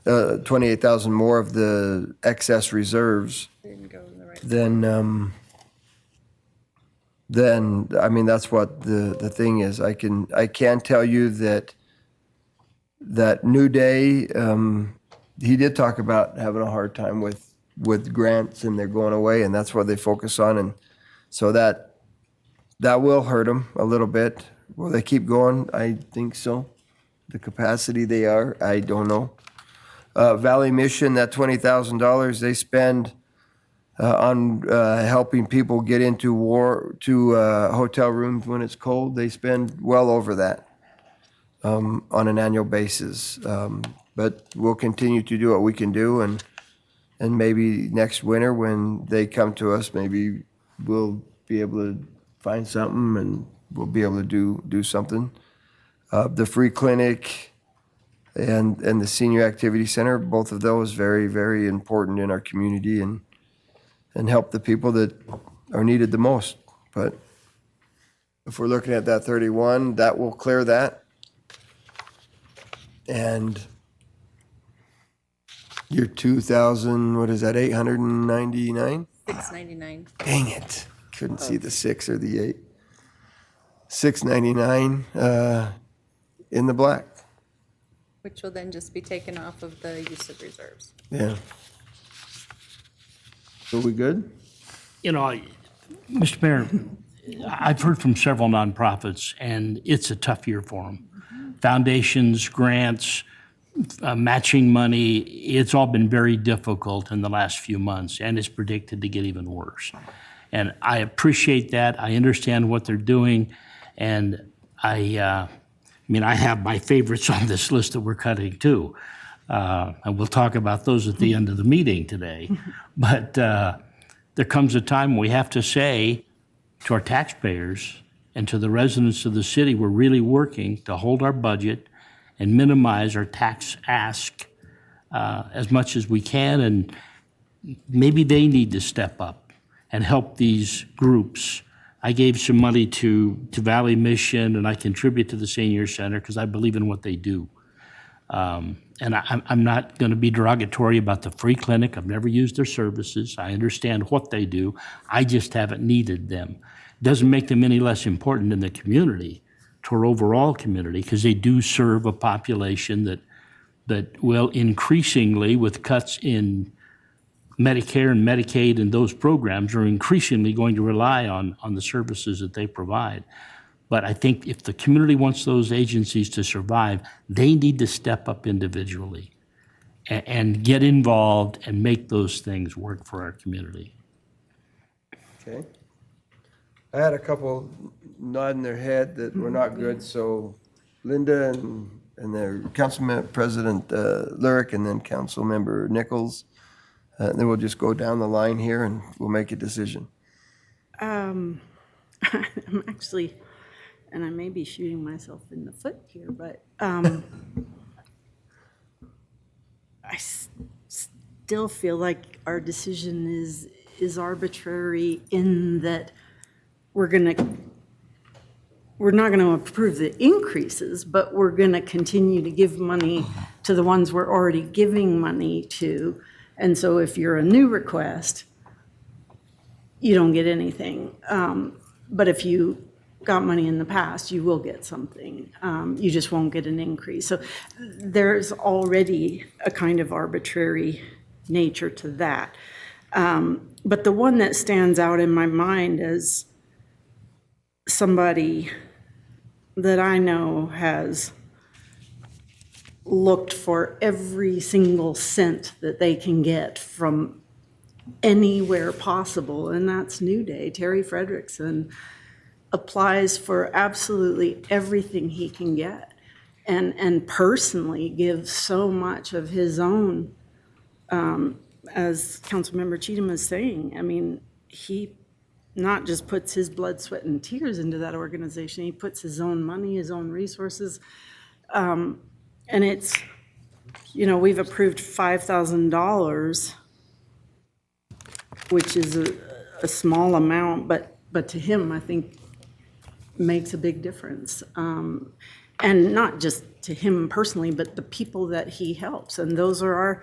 28,000 more of the excess reserves, Didn't go in the right. then I mean that's what the thing is. I can tell you that New Day, he did talk about having a hard time with grants and they're going away, and that's what they focus on, and so that will hurt them a little bit. Will they keep going? I think so. The capacity they are, I don't know. Valley Mission, that $20,000 they spend on helping people get into hotel rooms when it's cold, they spend well over that on an annual basis. But we'll continue to do what we can do, and maybe next winter when they come to us, maybe we'll be able to find something and we'll be able to do something. The free clinic and the senior activity center, both of those very, very important in our community and help the people that are needed the most. But if we're looking at that 31, that will clear that. And your 2,000, what is that, 899? 699. Dang it. Couldn't see the 6 or the 8. 699 in the black. Which will then just be taken off of the use of reserves. Yeah. So we good? You know, Mr. Mayor, I've heard from several nonprofits, and it's a tough year for them. Foundations, grants, matching money, it's all been very difficult in the last few months, and it's predicted to get even worse. And I appreciate that. I understand what they're doing, and I mean, I have my favorites on this list that we're cutting too. And we'll talk about those at the end of the meeting today. But there comes a time we have to say to our taxpayers and to the residents of the city, we're really working to hold our budget and minimize our tax ask as much as we can. And maybe they need to step up and help these groups. I gave some money to Valley Mission, and I contribute to the Senior Center because I believe in what they do. And I'm not going to be derogatory about the free clinic. I've never used their services. I understand what they do. I just haven't needed them. Doesn't make them any less important in the community, to our overall community, because they do serve a population that will increasingly, with cuts in Medicare and Medicaid and those programs, are increasingly going to rely on the services that they provide. But I think if the community wants those agencies to survive, they need to step up individually and get involved and make those things work for our community. Okay. I had a couple nodding their head that were not good, so Linda and their Councilman President Lyric and then Council Member Nichols. Then we'll just go down the line here and we'll make a decision. I'm actually, and I may be shooting myself in the foot here, but I still feel like our decision is arbitrary in that we're not going to approve the increases, but we're going to continue to give money to the ones we're already giving money to. And so if you're a new request, you don't get anything. But if you got money in the past, you will get something. You just won't get an increase. So there's already a kind of arbitrary nature to that. But the one that stands out in my mind is somebody that I know has looked for every single cent that they can get from anywhere possible, and that's New Day. Terry Frederickson applies for absolutely everything he can get, and personally gives so much of his own, as Councilmember Cheatham is saying. I mean, he not just puts his blood, sweat, and tears into that organization, he puts his own money, his own resources. And it's, we've approved $5,000, which is a small amount, but to him, I think, makes a big difference. And not just to him personally, but the people that he helps. And those are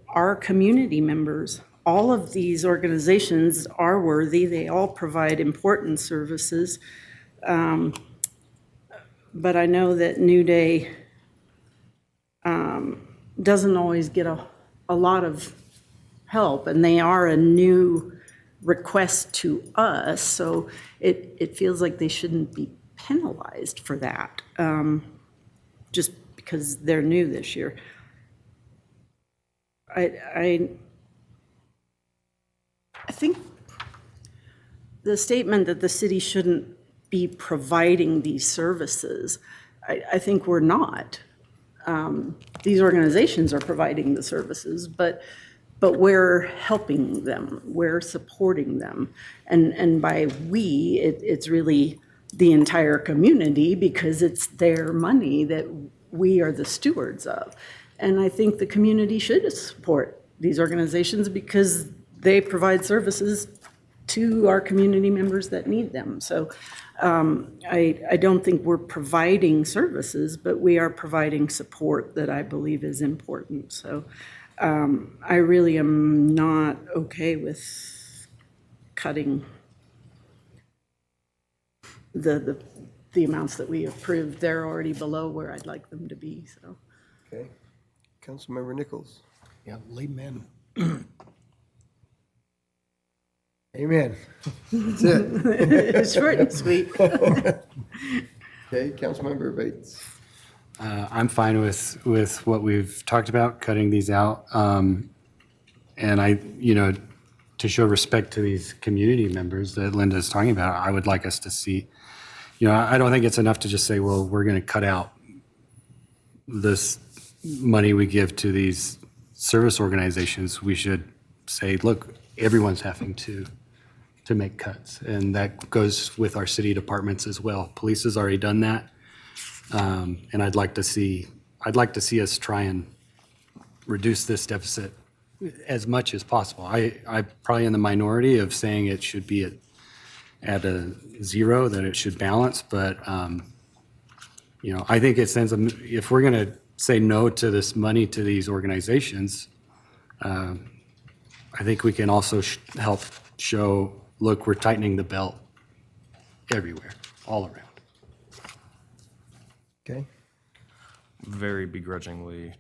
our community members. All of these organizations are worthy. They all provide important services. But I know that New Day doesn't always get a lot of help, and they are a new request to us, so it feels like they shouldn't be penalized for that, just because they're new this year. I think the statement that the city shouldn't be providing these services, I think we're not. These organizations are providing the services, but we're helping them, we're supporting them. And by we, it's really the entire community, because it's their money that we are the stewards of. And I think the community should support these organizations because they provide services to our community members that need them. So I don't think we're providing services, but we are providing support that I believe is important. So I really am not okay with cutting the amounts that we approved. They're already below where I'd like them to be, so. Okay. Councilmember Nichols. Yeah, leave them in. Amen. That's it. It's short and sweet. Okay, Councilmember Bates. I'm fine with what we've talked about, cutting these out. And to show respect to these community members that Linda's talking about, I would like us to see, I don't think it's enough to just say, well, we're going to cut out this money we give to these service organizations. We should say, look, everyone's having to make cuts. And that goes with our city departments as well. Police has already done that. And I'd like to see us try and reduce this deficit as much as possible. I'm probably in the minority of saying it should be at a zero, that it should balance, but I think it sends if we're going to say no to this money to these organizations, I think we can also help show, look, we're tightening the belt everywhere, all around. Okay. Very begrudgingly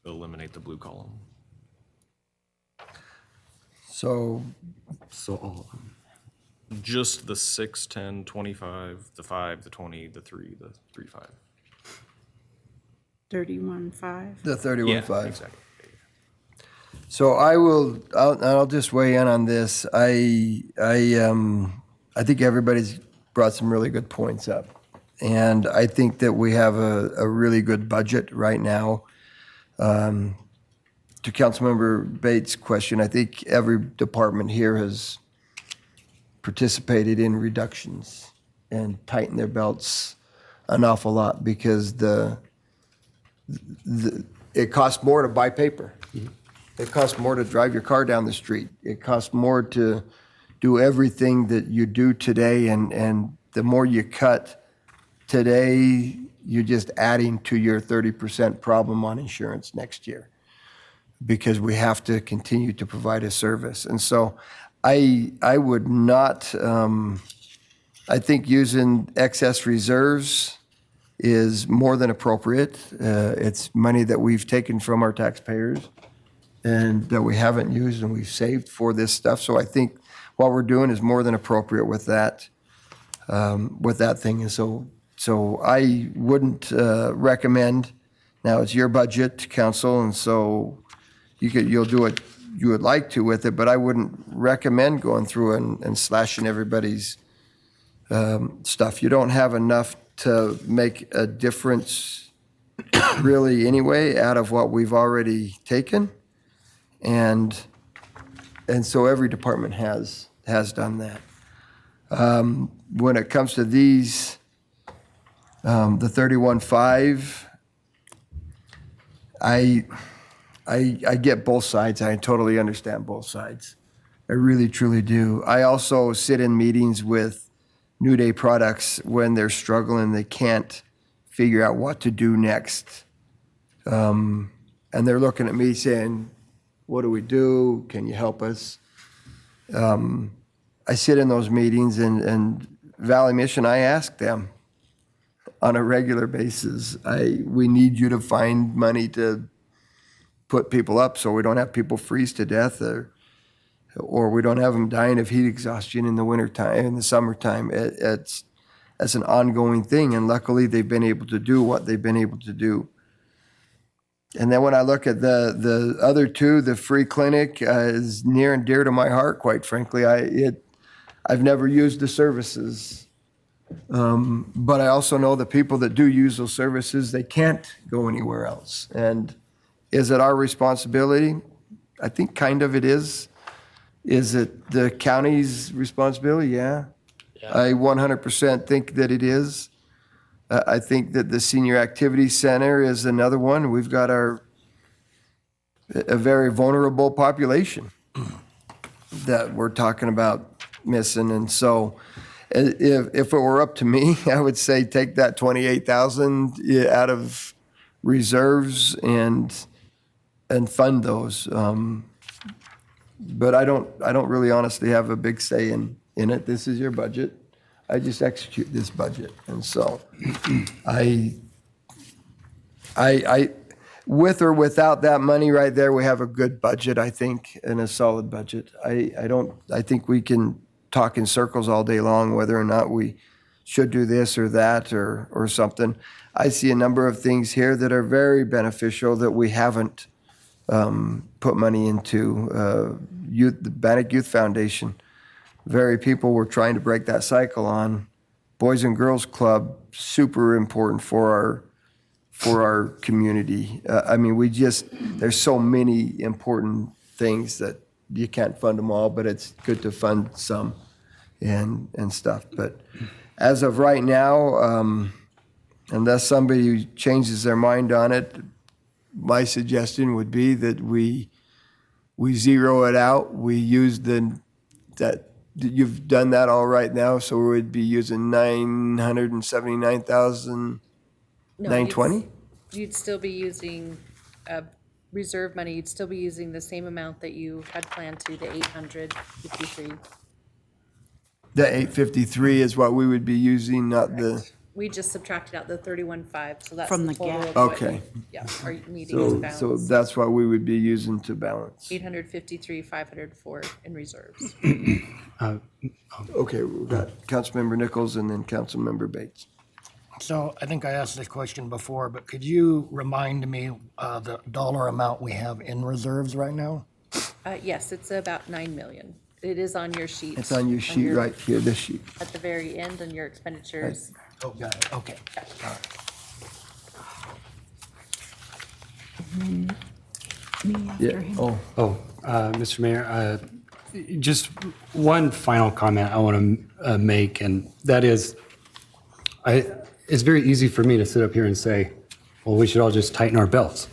eliminate the blue column. So all of them. Just the 6, 10, 25, the 5, the 20, the 3, the 3, 5. 31.5. the 31.5. Exactly. So I'll just weigh in on this. I think everybody's brought some really good points up. And I think that we have a really good budget right now. To Councilmember Bates' question, I think every department here has participated in reductions and tightened their belts an awful lot because it costs more to buy paper. It costs more to drive your car down the street. It costs more to do everything that you do today, and the more you cut today, you're just adding to your 30% problem on insurance next year because we have to continue to provide a service. And so I would not, I think using excess reserves is more than appropriate. It's money that we've taken from our taxpayers and that we haven't used and we've saved for this stuff. So I think what we're doing is more than appropriate with that thing. And so I wouldn't recommend. Now it's your budget, council, and so you'll do it you would like to with it, but I wouldn't recommend going through and slashing everybody's stuff. You don't have enough to make a difference really anyway out of what we've already taken. And so every department has done that. When it comes to these, the 31.5, I get both sides. I totally understand both sides. I really, truly do. I also sit in meetings with New Day Products when they're struggling, they can't figure out what to do next. And they're looking at me saying, what do we do? Can you help us? I sit in those meetings and Valley Mission, I ask them on a regular basis, we need you to find money to put people up so we don't have people freeze to death or we don't have them dying of heat exhaustion in the wintertime, in the summertime. It's an ongoing thing, and luckily they've been able to do what they've been able to do. And then when I look at the other two, the free clinic is near and dear to my heart, quite frankly. I've never used the services, but I also know the people that do use those services, they can't go anywhere else. And is it our responsibility? I think kind of it is. Is it the county's responsibility? Yeah. I 100% think that it is. I think that the Senior Activity Center is another one. We've got a very vulnerable population that we're talking about missing. And so if it were up to me, I would say take that 28,000 out of reserves and fund those. But I don't really honestly have a big say in it. This is your budget. I just execute this budget. And so I with or without that money right there, we have a good budget, I think, and a solid budget. I think we can talk in circles all day long whether or not we should do this or that or something. I see a number of things here that are very beneficial that we haven't put money into. The Bannock Youth Foundation, very people we're trying to break that cycle on. Boys and Girls Club, super important for our community. I mean, there's so many important things that you can't fund them all, but it's good to fund some and stuff. But as of right now, unless somebody changes their mind on it, my suggestion would be that we zero it out. We use that you've done that all right now, so we would be using 979,920. You'd still be using reserve money. You'd still be using the same amount that you had planned to, the 853. The 853 is what we would be using, not the. We just subtracted out the 31.5, so that's From the the total gap. of what Okay. Yeah, are needing to So balance. that's what we would be using to balance. 853, 504 in reserves. Okay, we've got Councilmember Nichols and then Councilmember Bates. So I think I asked this question before, but could you remind me the dollar amount we have in reserves right now? Yes, it's about 9 million. It is on your sheet. It's on your sheet right here, this sheet. At the very end on your expenditures. Oh, got it, okay. Yeah. Oh, Mr. Mayor, just one final comment I want to make, and that is, it's very easy for me to sit up here and say, well, we should all just tighten our belts.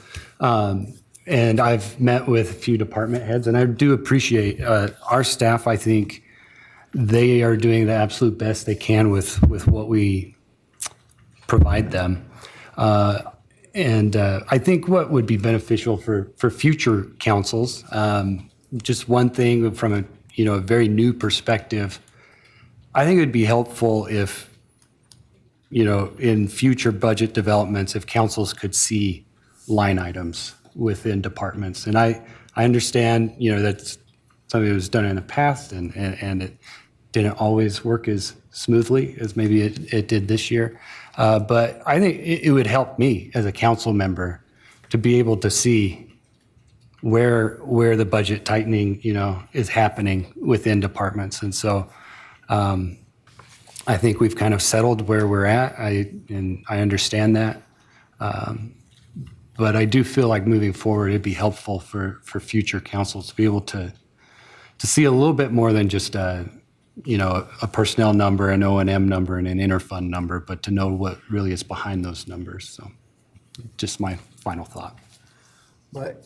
And I've met with a few department heads, and I do appreciate our staff. I think they are doing the absolute best they can with what we provide them. And I think what would be beneficial for future councils, just one thing from a very new perspective, I think it would be helpful if, in future budget developments, if councils could see line items within departments. And I understand, that's something that was done in the past and it didn't always work as smoothly as maybe it did this year. But I think it would help me as a council member to be able to see where the budget tightening, is happening within departments. And so I think we've kind of settled where we're at. I understand that. But I do feel like moving forward, it'd be helpful for future councils to be able to see a little bit more than just a personnel number, an O&M number, and an interfund number, but to know what really is behind those numbers. So just my final thought. But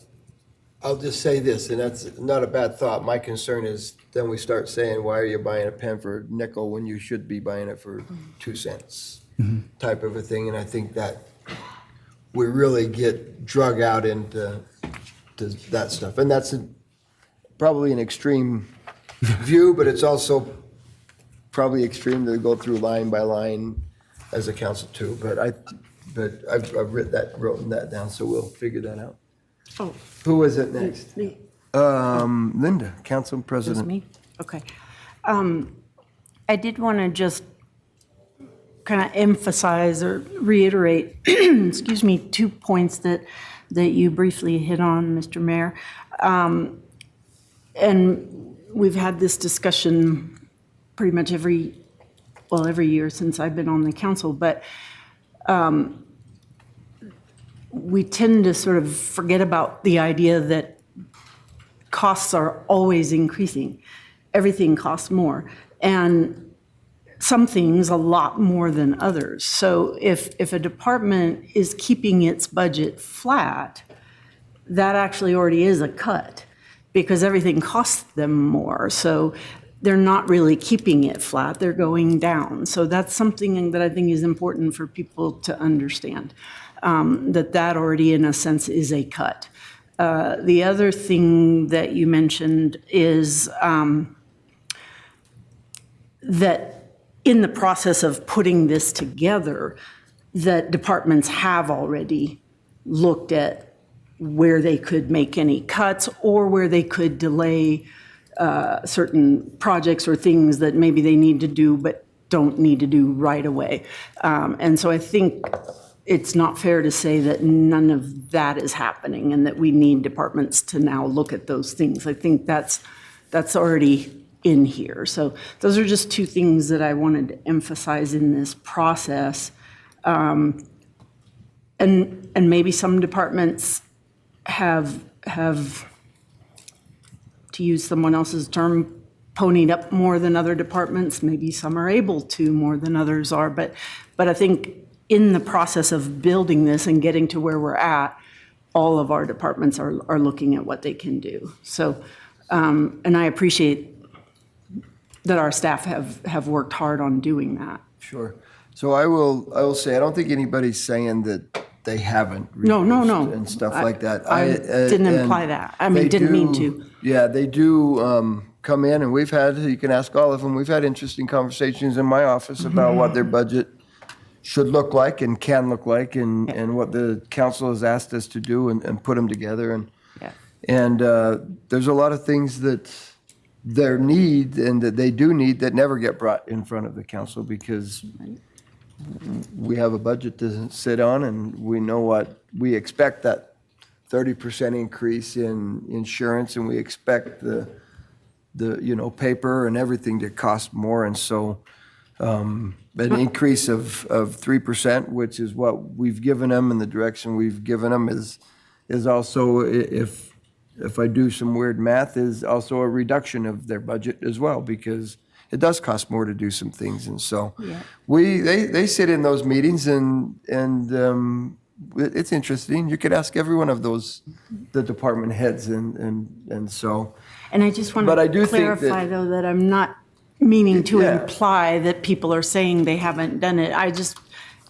I'll just say this, and that's not a bad thought. My concern is then we start saying, why are you buying a pen for a nickel when you should be buying it for 2 cents? Type of a thing. And I think that we really get drug out into that stuff. And that's probably an extreme view, but it's also probably extreme to go through line by line as a council too. But I've written that down, so we'll figure that out. Oh, Who is it next? me. Linda, Council Just President. me? Okay. I did want to just kind of emphasize or reiterate, excuse me, 2 points that you briefly hit on, Mr. Mayor. And we've had this discussion pretty much every year since I've been on the council, but we tend to sort of forget about the idea that costs are always increasing. Everything costs more. And some things a lot more than others. So if a department is keeping its budget flat, that actually already is a cut because everything costs them more. So they're not really keeping it flat, they're going down. So that's something that I think is important for people to understand, that already in a sense is a cut. The other thing that you mentioned is that in the process of putting this together, that departments have already looked at where they could make any cuts or where they could delay certain projects or things that maybe they need to do but don't need to do right away. And so I think it's not fair to say that none of that is happening and that we need departments to now look at those things. I think that's already in here. So those are just 2 things that I wanted to emphasize in this process. And maybe some departments have, to use someone else's term, ponied up more than other departments. Maybe some are able to more than others are. But I think in the process of building this and getting to where we're at, all of our departments are looking at what they can do. So, and I appreciate that our staff have worked hard on doing that. Sure. So I will say, I don't think anybody's saying that they haven't. No. reduced and stuff like that. I didn't imply that. I mean, didn't mean to. Yeah, they do come in, and you can ask all of them, we've had interesting conversations in my office about what their budget should look like and can look like, and what the council has asked us to do and put them together. And there's a lot of things that their need and that they do need that never get brought in front of the council because we have a budget to sit on and we know what we expect, that 30% increase in insurance, and we expect the paper and everything to cost more. And so an increase of 3%, which is what we've given them and the direction we've given them, is also, if I do some weird math, is also a reduction of their budget as well, because it does cost more to do some things. And so they sit in those meetings and it's interesting. You could ask every one of the department heads and so. And I just want But I to do think clarify, that- though, that I'm not meaning to Yeah. imply that people are saying they haven't done it. I just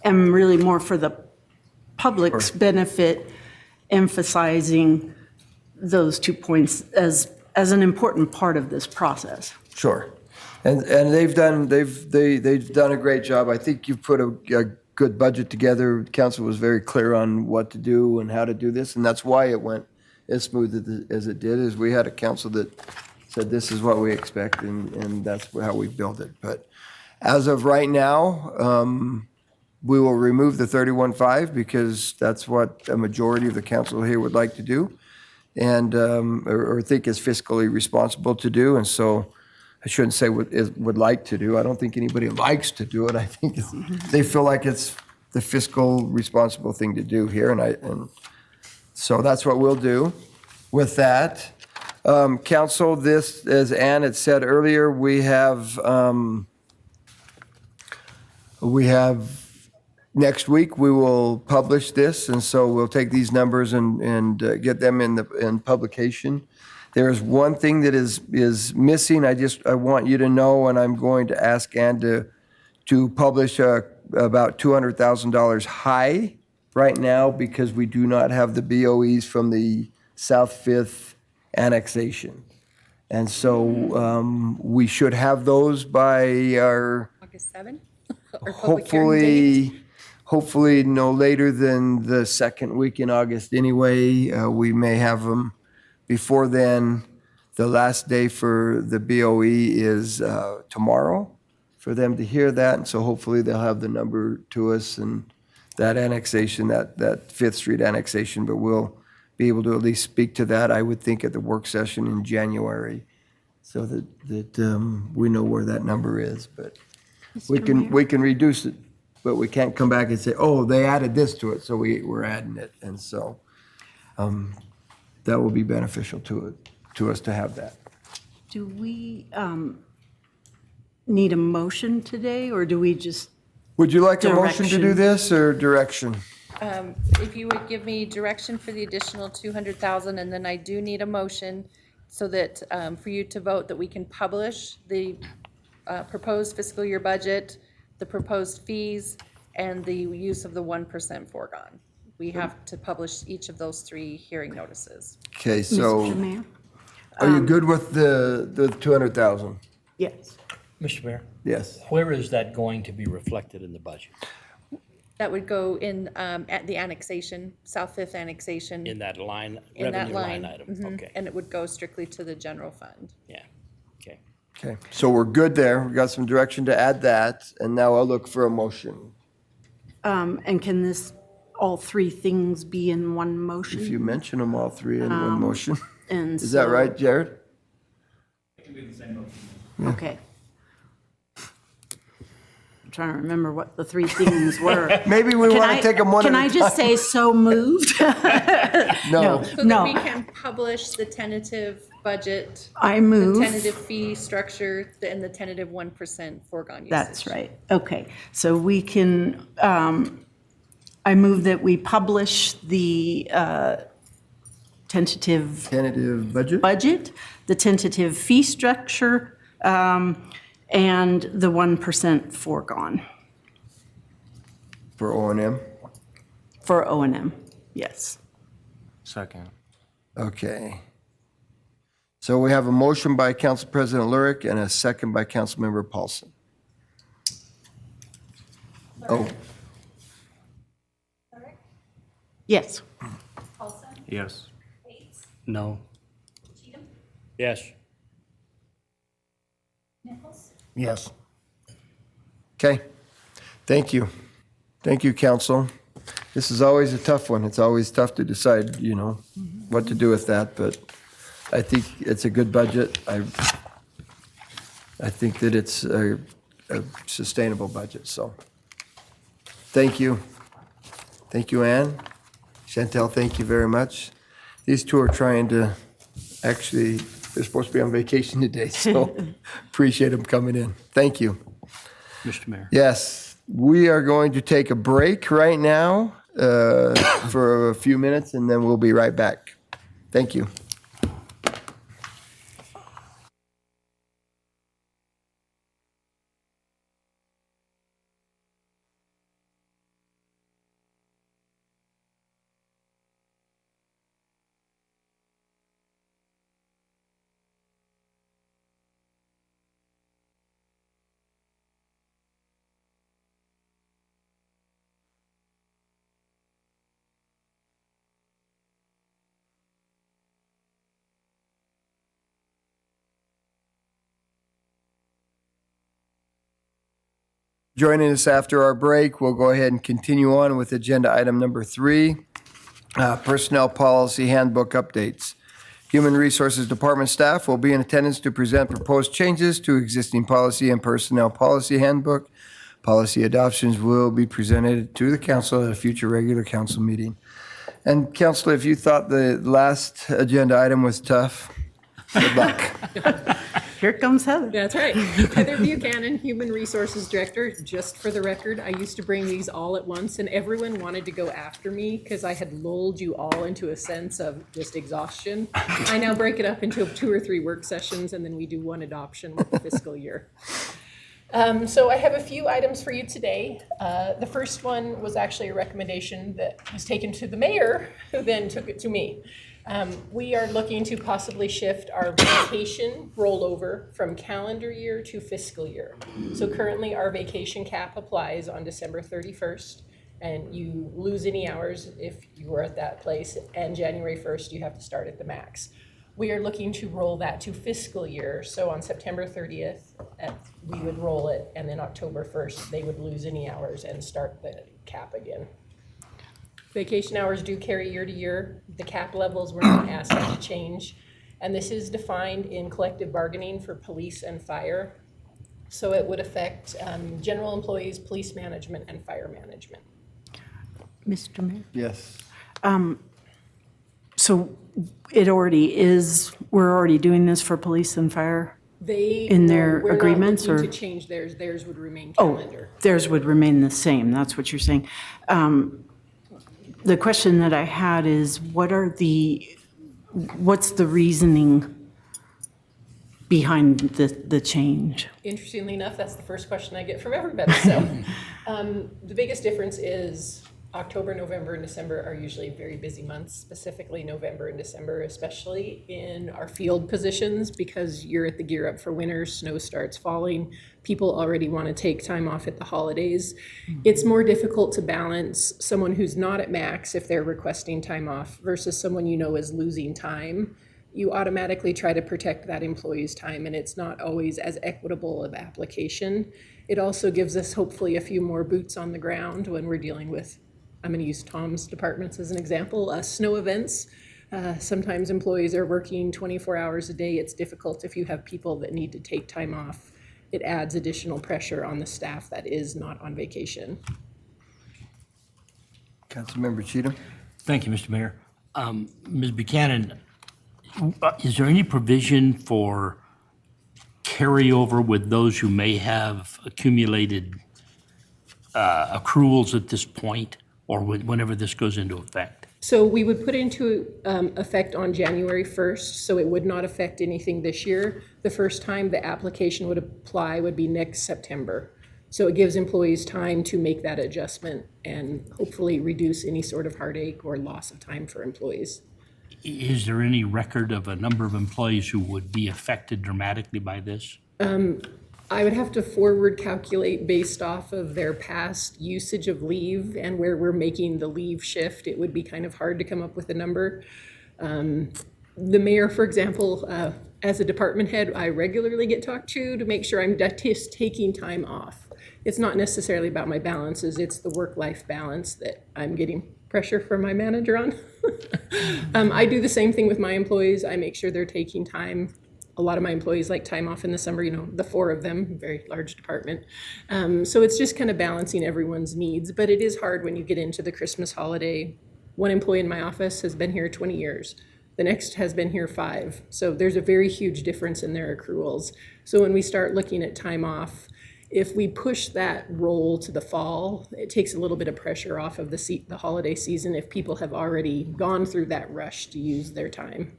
am really more for the public's benefit, emphasizing those 2 points as an important part of this process. Sure. And they've done a great job. I think you've put a good budget together. Council was very clear on what to do and how to do this, and that's why it went as smooth as it did, is we had a council that said this is what we expect, and that's how we build it. But as of right now, we will remove the 31.5 because that's what a majority of the council here would like to do. and, or think is fiscally responsible to do. And so I shouldn't say would like to do. I don't think anybody likes to do it. I think they feel like it's the fiscal responsible thing to do here. And so that's what we'll do with that. Council, this, as Ann had said earlier, we have next week, we will publish this, and so we'll take these numbers and get them in publication. There is one thing that is missing. I want you to know, and I'm going to ask Ann to publish about $200,000 high right now because we do not have the BOEs from the South Fifth annexation. And so we should have those by our, August 7th? Or public hearing date? hopefully no later than the second week in August anyway. We may have them before then. The last day for the BOE is tomorrow for them to hear that. And so hopefully they'll have the number to us and that annexation, that Fifth Street annexation, but we'll be able to at least speak to that, I would think, at the work session in January, so that we know where that number is. But we can reduce it, but we can't come back and say, oh, they added this to it, so we're adding it. And so that will be beneficial to us to have that. Do we need a motion today, or do we just, Would you like a motion to do Direction. this or direction? If you would give me direction for the additional 200,000, and then I do need a motion so that, for you to vote, that we can publish the proposed fiscal year budget, the proposed fees, and the use of the 1% foregone. We have to publish each of those 3 hearing notices. Okay, Mr. so Mayor? are you good with the 200,000? Yes. Mr. Mayor, Yes. where is that going to be reflected in the budget? That would go in, at the annexation, South Fifth annexation. In that line, in that revenue line item? mhm, Okay, And it would go strictly to the general fund. yeah, okay. Okay, so we're good there. We got some direction to add that, and now I'll look for a motion. And can this, all 3 things be in one motion? If you mention them all 3 in one motion. And Is that so- right, Jared? Okay. I'm trying to remember what the 3 things were. Maybe we Can want I- to take them one at a Can time. I just say so moved? No. So that we can publish the tentative budget, I the move. tentative fee structure, and the tentative 1% foregone usage. That's right. Okay. So we can, I move that we publish the tentative Tentative budget? budget, the tentative fee structure, and the 1% foregone For O&M? for O&M. Yes. Second. Okay. So we have a motion by Council President Lurick and a second by Councilmember Paulson. Oh, Lurick, Yes. Paulson, Yes. Bates, No? Cheatham, Yes. Nichols, Yes. okay. Thank you. Thank you, council. This is always a tough one. It's always tough to decide, what to do with that, but I think it's a good budget. I think that it's a sustainable budget, so. Thank you. Thank you, Ann. Chantel, thank you very much. These 2 are trying to, actually, they're supposed to be on vacation today, so appreciate them coming in. Thank you. Mr. Mayor? Yes, we are going to take a break right now for a few minutes, and then we'll be right back. Thank you. Joining us after our break, we'll go ahead and continue on with agenda item number 3, personnel policy handbook updates. Human Resources Department staff will be in attendance to present proposed changes to existing policy and personnel policy handbook. Policy adoptions will be presented to the council at a future regular council meeting. And council, if you thought the last agenda item was tough, good luck. Here comes Heather. That's right. Heather Buchanan, Human Resources Director. Just for the record, I used to bring these all at once, and everyone wanted to go after me because I had lulled you all into a sense of just exhaustion. I now break it up into 2 or 3 work sessions, and then we do 1 adoption with the fiscal year. So I have a few items for you today. The first one was actually a recommendation that was taken to the mayor, who then took it to me. We are looking to possibly shift our vacation rollover from calendar year to fiscal year. So currently, our vacation cap applies on December 31st, and you lose any hours if you were at that place, and January 1st, you have to start at the max. We are looking to roll that to fiscal year, so on September 30th, we would roll it, and then October 1st, they would lose any hours and start the cap again. Vacation hours do carry year to year. The cap levels were not asked to change. And this is defined in collective bargaining for police and fire. So it would affect general employees, police management, and fire management. Mr. Mayor? Yes. So it already is, we're already doing this for police and fire? In their agreements, We're not or- looking to change theirs. Theirs would remain Oh, calendar. theirs would remain the same, that's what you're saying. The question that I had is, what's the reasoning behind the change? Interestingly enough, that's the first question I get from everybody. So the biggest difference is October, November, and December are usually very busy months, specifically November and December, especially in our field positions, because you're at the gear up for winter, snow starts falling, people already want to take time off at the holidays. It's more difficult to balance someone who's not at max if they're requesting time off versus someone you know is losing time. You automatically try to protect that employee's time, and it's not always as equitable of application. It also gives us hopefully a few more boots on the ground when we're dealing with, I'm going to use Tom's departments as an example, snow events. Sometimes employees are working 24 hours a day. It's difficult if you have people that need to take time off. It adds additional pressure on the staff that is not on vacation. Councilmember Cheatham? Thank you, Mr. Mayor. Ms. Buchanan, is there any provision for carryover with those who may have accumulated accruals at this point, or whenever this goes into effect? So we would put into effect on January 1st, so it would not affect anything this year. The first time the application would apply would be next September. So it gives employees time to make that adjustment and hopefully reduce any sort of heartache or loss of time for employees. Is there any record of a number of employees who would be affected dramatically by this? I would have to forward calculate based off of their past usage of leave and where we're making the leave shift. It would be kind of hard to come up with a number. The mayor, for example, as a department head, I regularly get talked to make sure I'm just taking time off. It's not necessarily about my balances, it's the work-life balance that I'm getting pressure from my manager on. I do the same thing with my employees. I make sure they're taking time. A lot of my employees like time off in the summer, the 4 of them, very large department. So it's just kind of balancing everyone's needs, but it is hard when you get into the Christmas holiday. One employee in my office has been here 20 years. The next has been here 5. So there's a very huge difference in their accruals. So when we start looking at time off, if we push that roll to the fall, it takes a little bit of pressure off of the holiday season if people have already gone through that rush to use their time.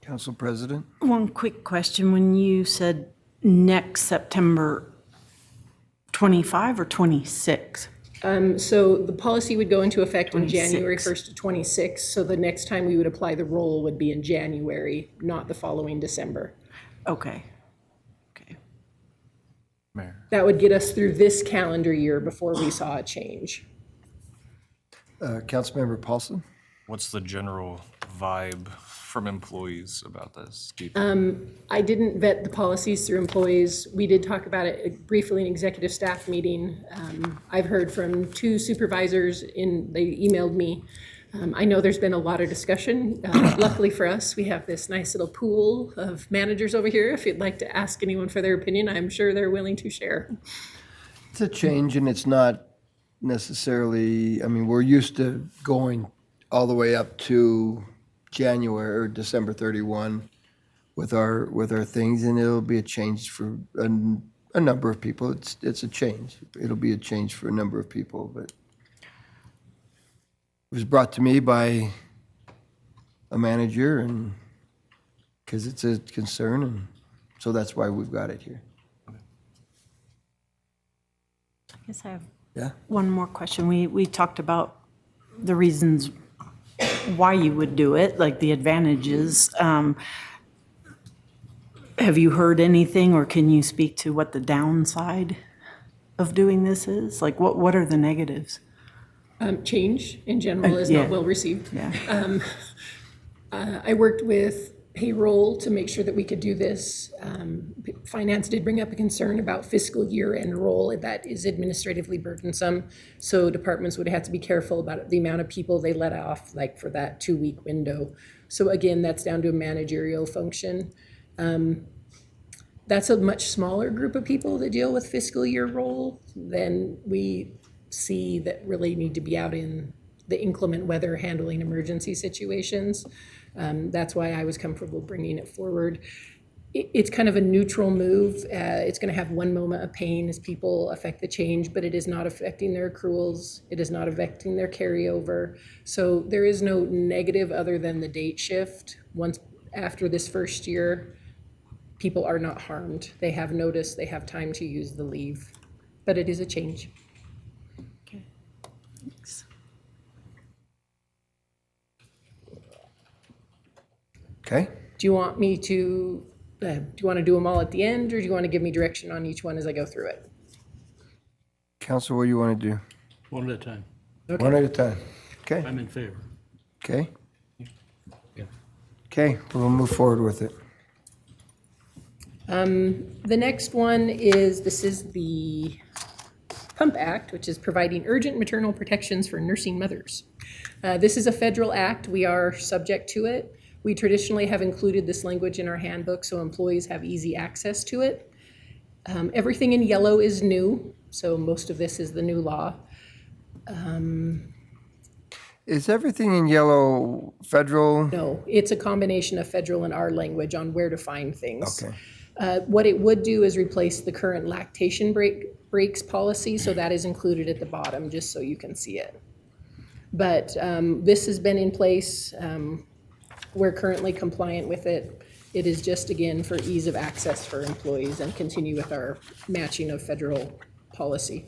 Council President? One quick question. When you said next September 25 or 26? So the policy would go into effect on January 26. 1st to 26. So the next time we would apply the roll would be in January, not the following December. Okay. Okay. Mayor. That would get us through this calendar year before we saw a change. Councilmember Paulson? What's the general vibe from employees about this? Do you I didn't vet the policies through employees. We did talk about it briefly in executive staff meeting. I've heard from 2 supervisors they emailed me. I know there's been a lot of discussion. Luckily for us, we have this nice little pool of managers over here. If you'd like to ask anyone for their opinion, I'm sure they're willing to share. It's a change and it's not necessarily, I mean, we're used to going all the way up to January or December 31 with our things, and it'll be a change for a number of people. It's a change. It'll be a change for a number of people, but it was brought to me by a manager, and because it's a concern, and so that's why we've got it here. I guess I have Yeah? one more question. We talked about the reasons why you would do it, like the advantages. Have you heard anything, or can you speak to what the downside of doing this is? Like, what are the negatives? Change in general is Yeah. not well received. Yeah. I worked with payroll to make sure that we could do this. Finance did bring up a concern about fiscal year end roll. That is administratively burdensome. So departments would have to be careful about the amount of people they let off, like for that 2-week window. So again, that's down to a managerial function. That's a much smaller group of people that deal with fiscal year roll than we see that really need to be out in the inclement weather handling emergency situations. That's why I was comfortable bringing it forward. It's kind of a neutral move. It's going to have one moment of pain as people affect the change, but it is not affecting their accruals. It is not affecting their carryover. So there is no negative other than the date shift. Once after this first year, people are not harmed. They have notice, they have time to use the leave, but it is a change. Okay. Thanks. Okay? Do you want me to, do you want to do them all at the end, or do you want to give me direction on each one as I go through it? Council, what do you want to do? One at a time. One at a time. Okay, I'm in favor. okay? Okay, we'll move forward with it. The next one is, this is the Pump Act, which is providing urgent maternal protections for nursing mothers. This is a federal act. We are subject to it. We traditionally have included this language in our handbook so employees have easy access to it. Everything in yellow is new, so most of this is the new law. Is everything in yellow federal? No, it's a combination of federal and our language on where to find things. Okay. What it would do is replace the current lactation breaks policy, so that is included at the bottom, just so you can see it. But this has been in place. We're currently compliant with it. It is just, again, for ease of access for employees and continue with our matching of federal policy.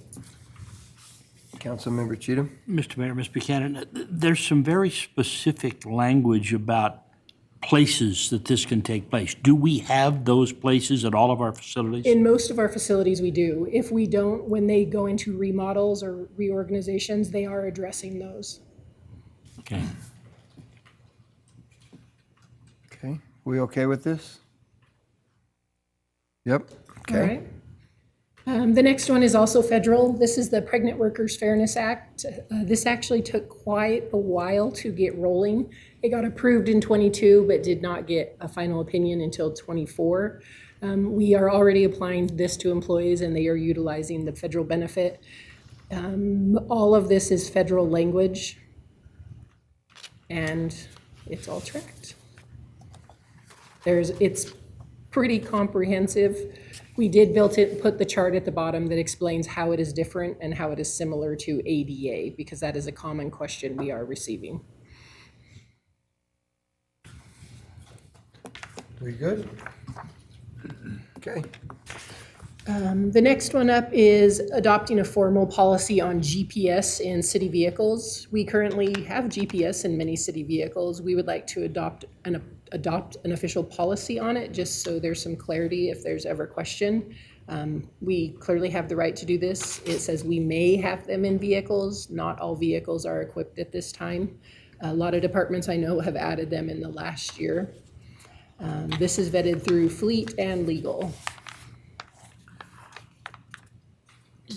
Councilmember Cheatham? Mr. Mayor, Ms. Buchanan, there's some very specific language about places that this can take place. Do we have those places at all of our facilities? In most of our facilities, we do. If we don't, when they go into remodels or reorganizations, they are addressing those. Okay. Okay, we okay with this? Yep, All okay. right. The next one is also federal. This is the Pregnant Workers Fairness Act. This actually took quite a while to get rolling. It got approved in '22, but did not get a final opinion until '24. We are already applying this to employees, and they are utilizing the federal benefit. All of this is federal language, and it's all tracked. It's pretty comprehensive. We did put the chart at the bottom that explains how it is different and how it is similar to ADA, because that is a common question we are receiving. We good? Okay. The next one up is adopting a formal policy on GPS in city vehicles. We currently have GPS in many city vehicles. We would like to adopt an official policy on it, just so there's some clarity if there's ever question. We clearly have the right to do this. It says we may have them in vehicles. Not all vehicles are equipped at this time. A lot of departments I know have added them in the last year. This is vetted through fleet and legal.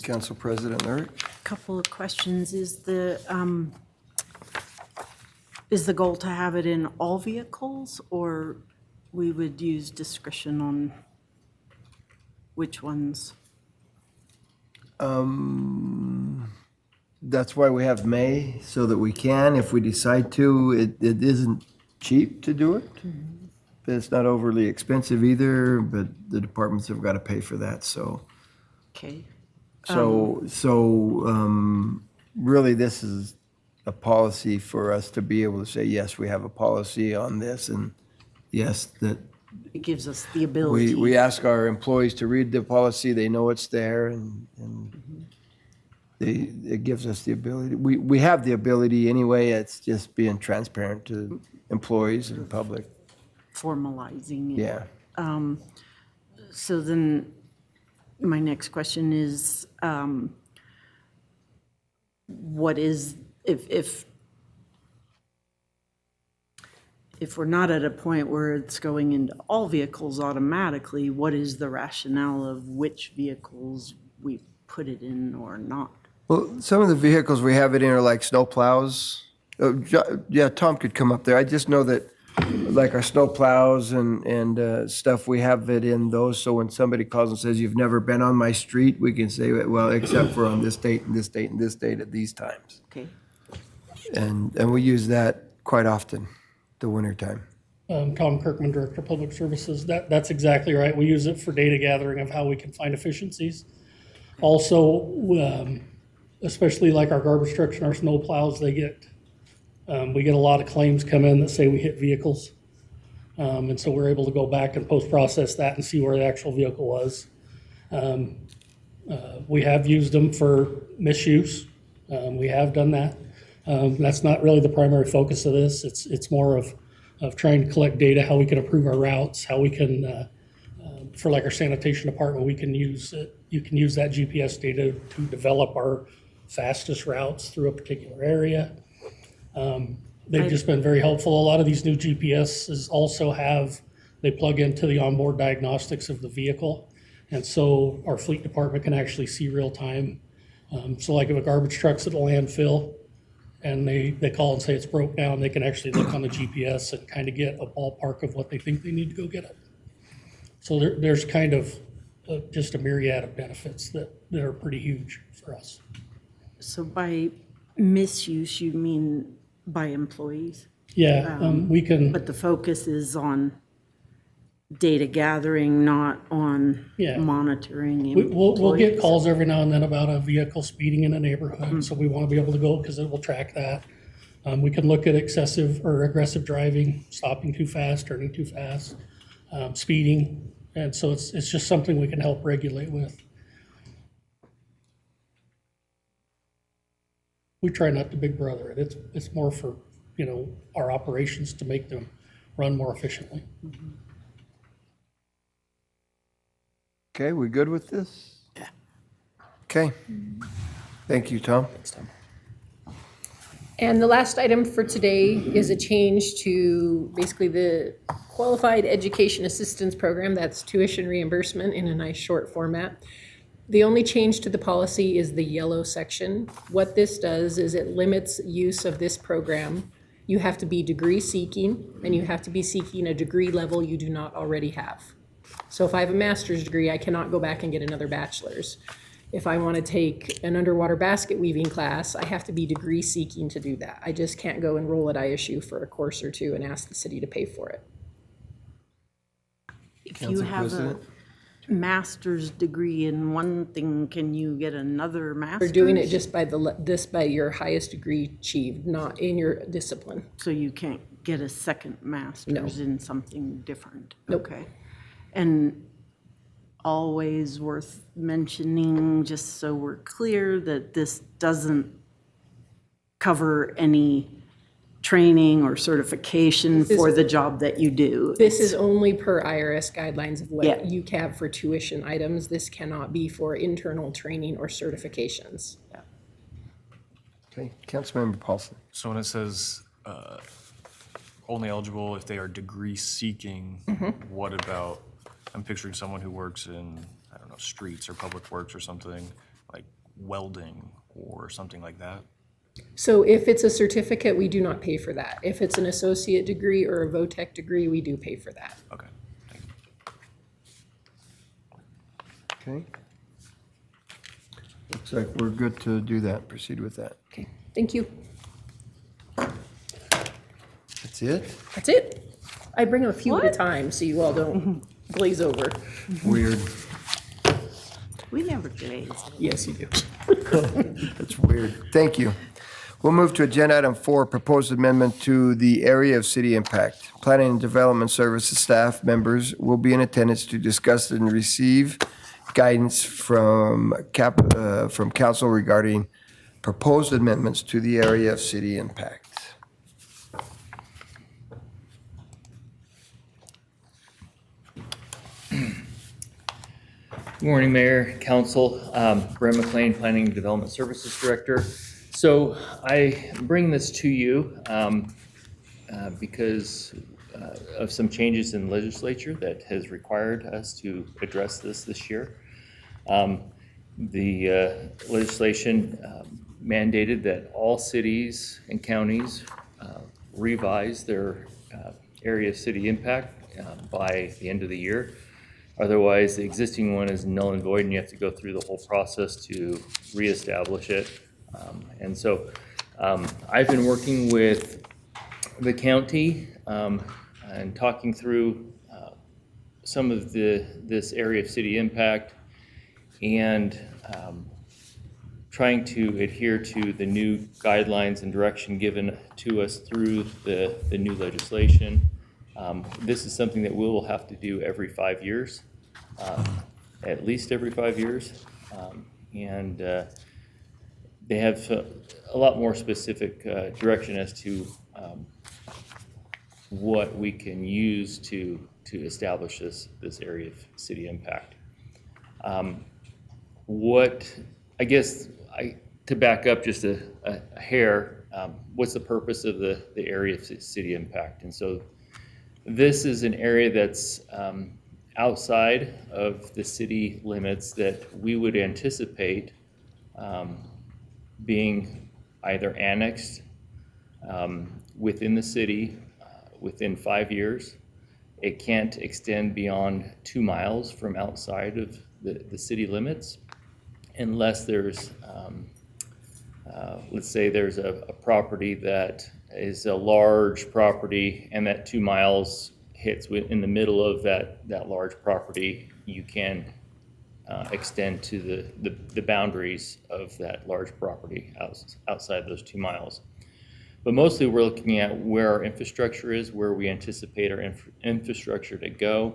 Council President Lyric? Couple of questions. Is the Is the goal to have it in all vehicles, or we would use discretion on which ones? That's why we have May, so that we can, if we decide to. It isn't cheap to do it. But it's not overly expensive either, but the departments have got to pay for that, so. Okay. Really, this is a policy for us to be able to say, yes, we have a policy on this, and yes, that It gives us the ability. we ask our employees to read the policy, they know it's there, and it gives us the ability. We have the ability anyway, it's just being transparent to employees and public. Formalizing it. Yeah. So then, my next question is, what is, if we're not at a point where it's going into all vehicles automatically, what is the rationale of which vehicles we put it in or not? Well, some of the vehicles we have it in are like snow plows. Yeah, Tom could come up there. I just know that, like our snow plows and stuff, we have it in those. So when somebody calls and says, you've never been on my street, we can say, well, except for on this date and this date and this date at these times. Okay. And we use that quite often, the wintertime. Tom Kirkman, Director of Public Services. That's exactly right. We use it for data gathering of how we can find efficiencies. Also, especially like our garbage trucks and our snow plows, we get a lot of claims come in that say we hit vehicles. And so we're able to go back and post-process that and see where the actual vehicle was. We have used them for misuse. We have done that. That's not really the primary focus of this. It's more of trying to collect data, how we can improve our routes, how we can, for like our sanitation department, we can use it. You can use that GPS data to develop our fastest routes through a particular area. They've just been very helpful. A lot of these new GPSs also they plug into the onboard diagnostics of the vehicle. And so our fleet department can actually see real time. So like if a garbage truck's at a landfill and they call and say it's broke down, they can actually look on the GPS and kind of get a ballpark of what they think they need to go get it. So there's kind of just a myriad of benefits that are pretty huge for us. So by misuse, you mean by employees? Yeah, we can. But the focus is on data gathering, not on Yeah. monitoring We'll get employees? calls every now and then about a vehicle speeding in a neighborhood, so we want to be able to go, because it will track that. We can look at excessive or aggressive driving, stopping too fast, turning too fast, speeding, and so it's just something we can help regulate with. We try not to big brother it. It's more for, our operations to make them run more efficiently. Okay, we good with this? Yeah. Okay. Thank you, Tom. And the last item for today is a change to basically the Qualified Education Assistance Program. That's tuition reimbursement in a nice short format. The only change to the policy is the yellow section. What this does is it limits use of this program. You have to be degree seeking, and you have to be seeking a degree level you do not already have. So if I have a master's degree, I cannot go back and get another bachelor's. If I want to take an underwater basket weaving class, I have to be degree seeking to do that. I just can't go enroll at ISU for a course or two and ask the city to pay for it. If you Council have a President? master's degree in one thing, can you get another master's? We're doing it just by your highest degree achieved, not in your discipline. So you can't get a second master's in something different? Nope. Okay. And always worth mentioning, just so we're clear, that this doesn't cover any training or certification for the job that you do. This is only per IRS guidelines of Yeah. what you have for tuition items. This cannot be for internal training or certifications. Okay, Councilmember Paulson. So when it says only eligible if they are degree seeking, what about, I'm picturing someone who works in, I don't know, streets or public works or something, like welding or something like that. So if it's a certificate, we do not pay for that. If it's an associate degree or a VOTEC degree, we do pay for that. Okay. Okay. Looks like we're good to do that, proceed with that. Okay, thank you. That's it? That's it. I bring a few at a time so you all don't glaze over. Weird. We never glaze. Yes, you do. That's weird. Thank you. We'll move to agenda item 4, proposed amendment to the area of city impact. Planning and Development Services staff members will be in attendance to discuss and receive guidance from council regarding proposed amendments to the area of city impact. Good morning, Mayor, Council. Brent McLean, Planning and Development Services Director. So I bring this to you because of some changes in legislature that has required us to address this year. The legislation mandated that all cities and counties revise their area of city impact by the end of the year. Otherwise, the existing one is null and void, and you have to go through the whole process to reestablish it. And so I've been working with the county and talking through some of this area of city impact and trying to adhere to the new guidelines and direction given to us through the new legislation. This is something that we will have to do every 5 years, at least every 5 years. And they have a lot more specific direction as to what we can use to establish this area of city impact. To back up just a hair, what's the purpose of the area of city impact? And so this is an area that's outside of the city limits that we would anticipate being either annexed within the city within 5 years. It can't extend beyond 2 miles from outside of the city limits unless there's, let's say there's a property that is a large property and that 2 miles hits in the middle of that large property. You can extend to the boundaries of that large property outside those 2 miles. But mostly we're looking at where our infrastructure is, where we anticipate our infrastructure to go,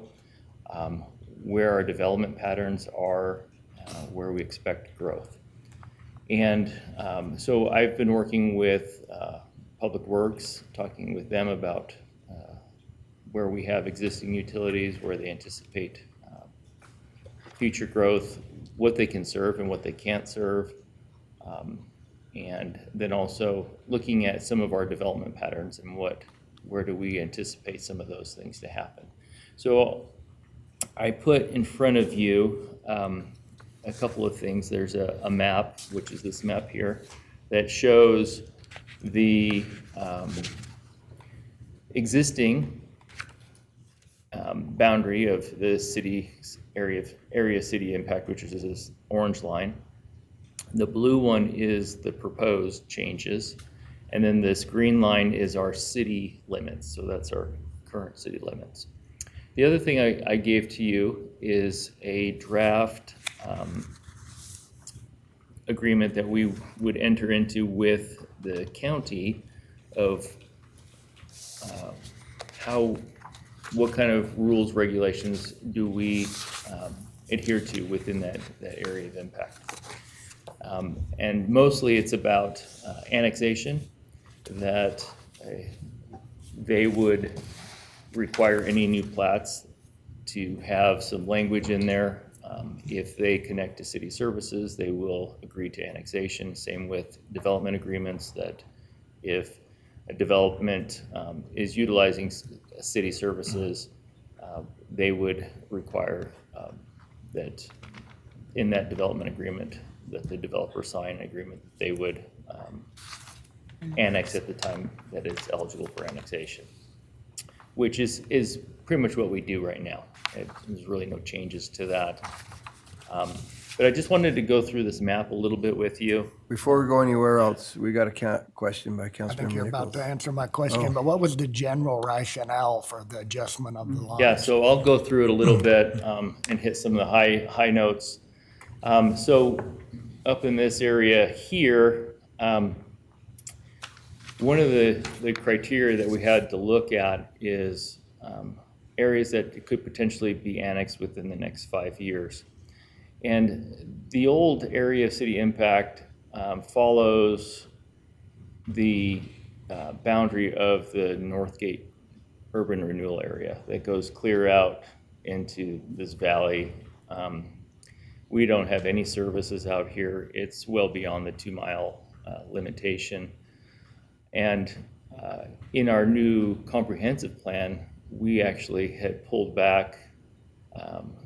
where our development patterns are, where we expect growth. And so I've been working with Public Works, talking with them about where we have existing utilities, where they anticipate future growth, what they can serve and what they can't serve, and then also looking at some of our development patterns and where do we anticipate some of those things to happen. So I put in front of you a couple of things. There's a map, which is this map here, that shows the existing boundary of the city's area city impact, which is this orange line. The blue one is the proposed changes, and then this green line is our city limits. So that's our current city limits. The other thing I gave to you is a draft agreement that we would enter into with the county of what kind of rules, regulations do we adhere to within that area of impact. And mostly it's about annexation, that they would require any new plats to have some language in there. If they connect to city services, they will agree to annexation. Same with development agreements, that if a development is utilizing city services, they would require that in that development agreement that the developer sign an agreement they would annex at the time that it's eligible for annexation, which is pretty much what we do right now. There's really no changes to that. But I just wanted to go through this map a little bit with you. Before we go anywhere else, we got a question by I think Councilmember you're about Nichols. to answer my question, but what was the general rationale for the adjustment of the lines? Yeah, so I'll go through it a little bit and hit some of the high notes. So up in this area here, one of the criteria that we had to look at is areas that could potentially be annexed within the next 5 years. And the old area of city impact follows the boundary of the Northgate urban renewal area that goes clear out into this valley. We don't have any services out here. It's well beyond the 2-mile limitation. And in our new comprehensive plan, we actually had pulled back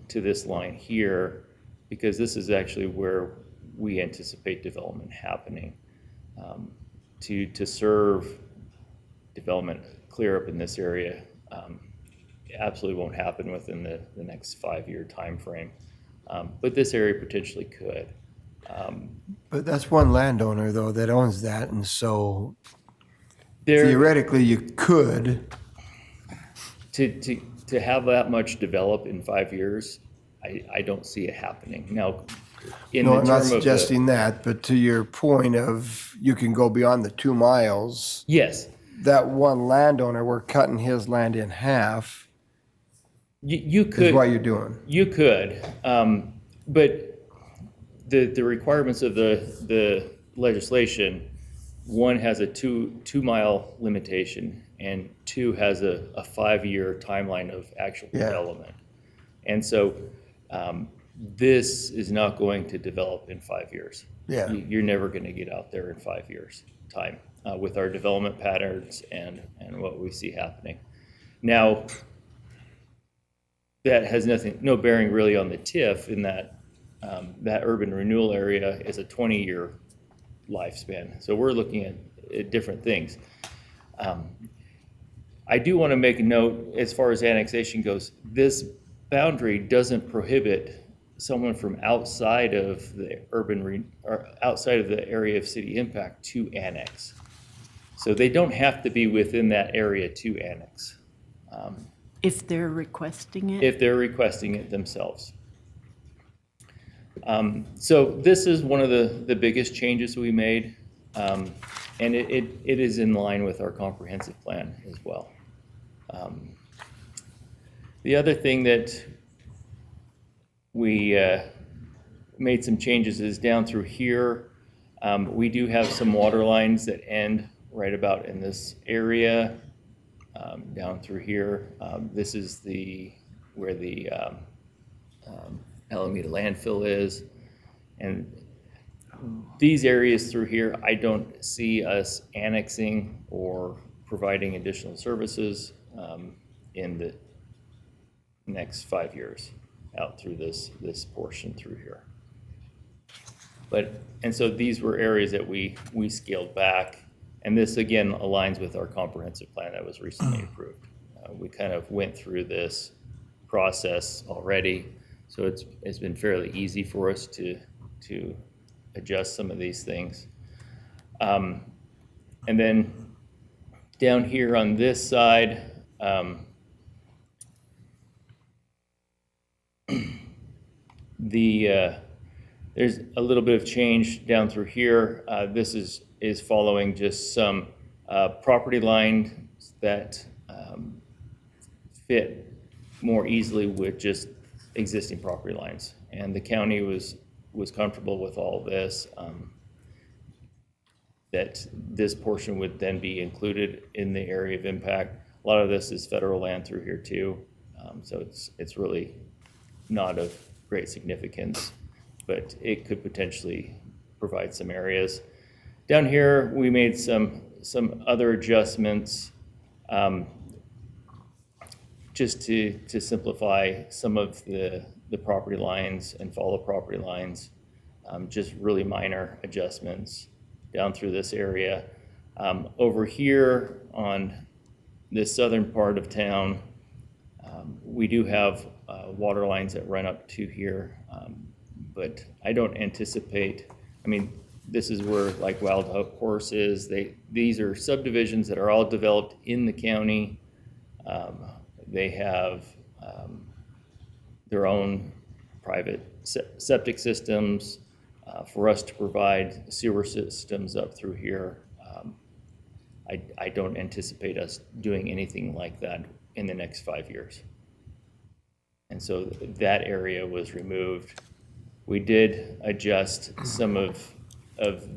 to this line here, because this is actually where we anticipate development happening. To serve development clear up in this area absolutely won't happen within the next 5-year time frame. But this area potentially could. But that's one landowner, though, that owns that, and so There, theoretically, you could. to have that much develop in 5 years, I don't see it happening. Now, in No, the I'm not term of the, suggesting that, but to your point of you can go beyond the 2 miles, yes, that one landowner, we're cutting his land in half, you is could. what you're doing. You could, but the requirements of the legislation, one has a two mile limitation, and 2 has a 5-year timeline of actual Yeah. development. And so this is not going to develop in 5 years. Yeah. You're never going to get out there in 5 years' time with our development patterns and what we see happening. Now, that has no bearing really on the TIF, in that that urban renewal area is a 20-year lifespan. So we're looking at different things. I do want to make a note as far as annexation goes. This boundary doesn't prohibit someone from outside of the or outside of the area of city impact to annex. So they don't have to be within that area to annex. If they're requesting it? If they're requesting it themselves. So this is one of the biggest changes we made, and it is in line with our comprehensive plan as well. The other thing that we made some changes is down through here. We do have some water lines that end right about in this area. Down through here, this is where the Alameda landfill is, and these areas through here, I don't see us annexing or providing additional services in the next 5 years out through this portion through here. And so these were areas that we scaled back. And this, again, aligns with our comprehensive plan that was recently approved. We kind of went through this process already, so it's been fairly easy for us to adjust some of these things. And then down here on this side, there's a little bit of change down through here. This is following just some property lines that fit more easily with just existing property lines. And the county was comfortable with all of this, that this portion would then be included in the area of impact. A lot of this is federal land through here too, so it's really not of great significance, but it could potentially provide some areas. Down here, we made some other adjustments just to simplify some of the property lines and follow property lines, just really minor adjustments down through this area. Over here on this southern part of town, we do have water lines that run up to here, but I don't anticipate, I mean, this is where like Wild Horse is. These are subdivisions that are all developed in the county. They have their own private septic systems. For us to provide sewer systems up through here, I don't anticipate us doing anything like that in the next 5 years. And so that area was removed. We did adjust some of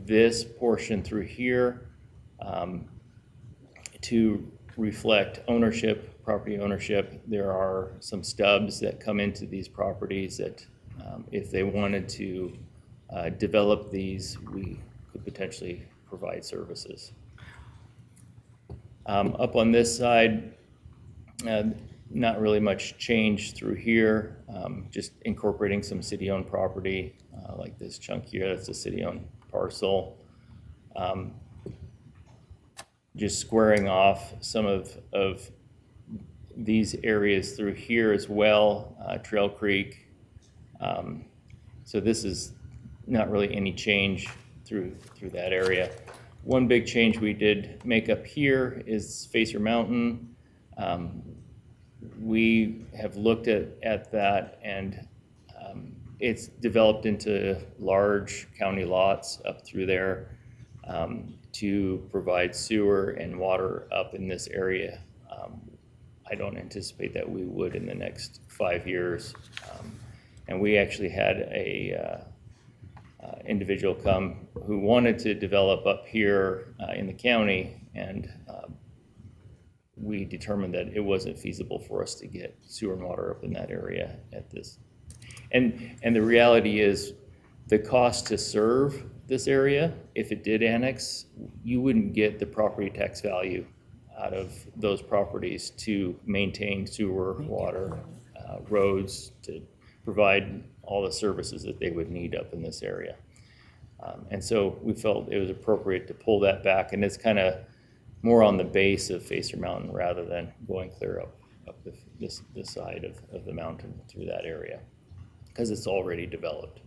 this portion through here to reflect ownership, property ownership. There are some stubs that come into these properties that if they wanted to develop these, we could potentially provide services. Up on this side, not really much change through here, just incorporating some city-owned property like this chunk here. That's a city-owned parcel. Just squaring off some of these areas through here as well, Trail Creek. So this is not really any change through that area. One big change we did make up here is Facer Mountain. We have looked at that, and it's developed into large county lots up through there to provide sewer and water up in this area. I don't anticipate that we would in the next 5 years. And we actually had a individual come who wanted to develop up here in the county, and we determined that it wasn't feasible for us to get sewer and water up in that area at this. And the reality is, the cost to serve this area, if it did annex, you wouldn't get the property tax value out of those properties to maintain sewer, water, roads, to provide all the services that they would need up in this area. And so we felt it was appropriate to pull that back, and it's kind of more on the base of Facer Mountain rather than going clear up this side of the mountain through that area, because it's already developed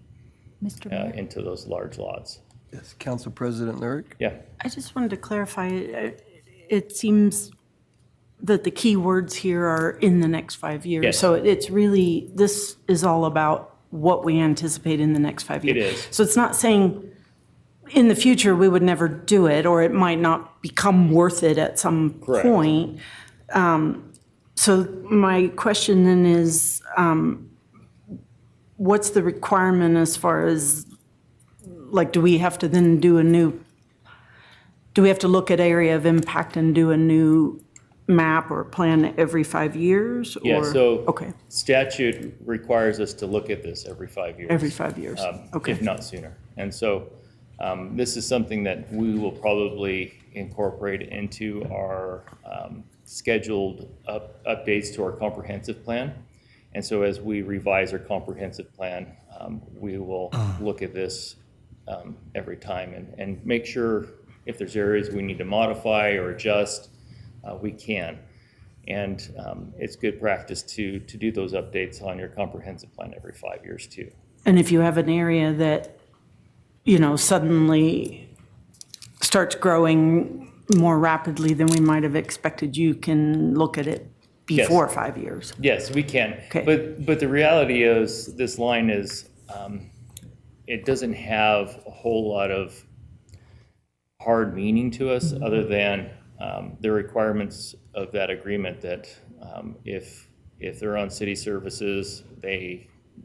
into those large lots. Yes, Council President Lyric? Yeah. I just wanted to clarify, it seems that the key words here are in the next 5 years. Yes. So it's really, this is all about what we anticipate in the next 5 years. It is. So it's not saying in the future we would never do it, or it might not become worth it at some Correct. point. So my question then is, what's the requirement as far as, like, do we have to then do do we have to look at area of impact and do a new map or plan every 5 years? Yeah, or- so Okay, statute requires us to look at this every 5 years. every 5 years, okay. If not sooner. And so this is something that we will probably incorporate into our scheduled updates to our comprehensive plan. And so as we revise our comprehensive plan, we will look at this every time and make sure if there's areas we need to modify or adjust, we can. And it's good practice to do those updates on your comprehensive plan every 5 years too. And if you have an area that, suddenly starts growing more rapidly than we might have expected, you can look at it before 5 years. Yes, we can. Okay. But the reality is, this line is, it doesn't have a whole lot of hard meaning to us other than the requirements of that agreement that if they're on city services,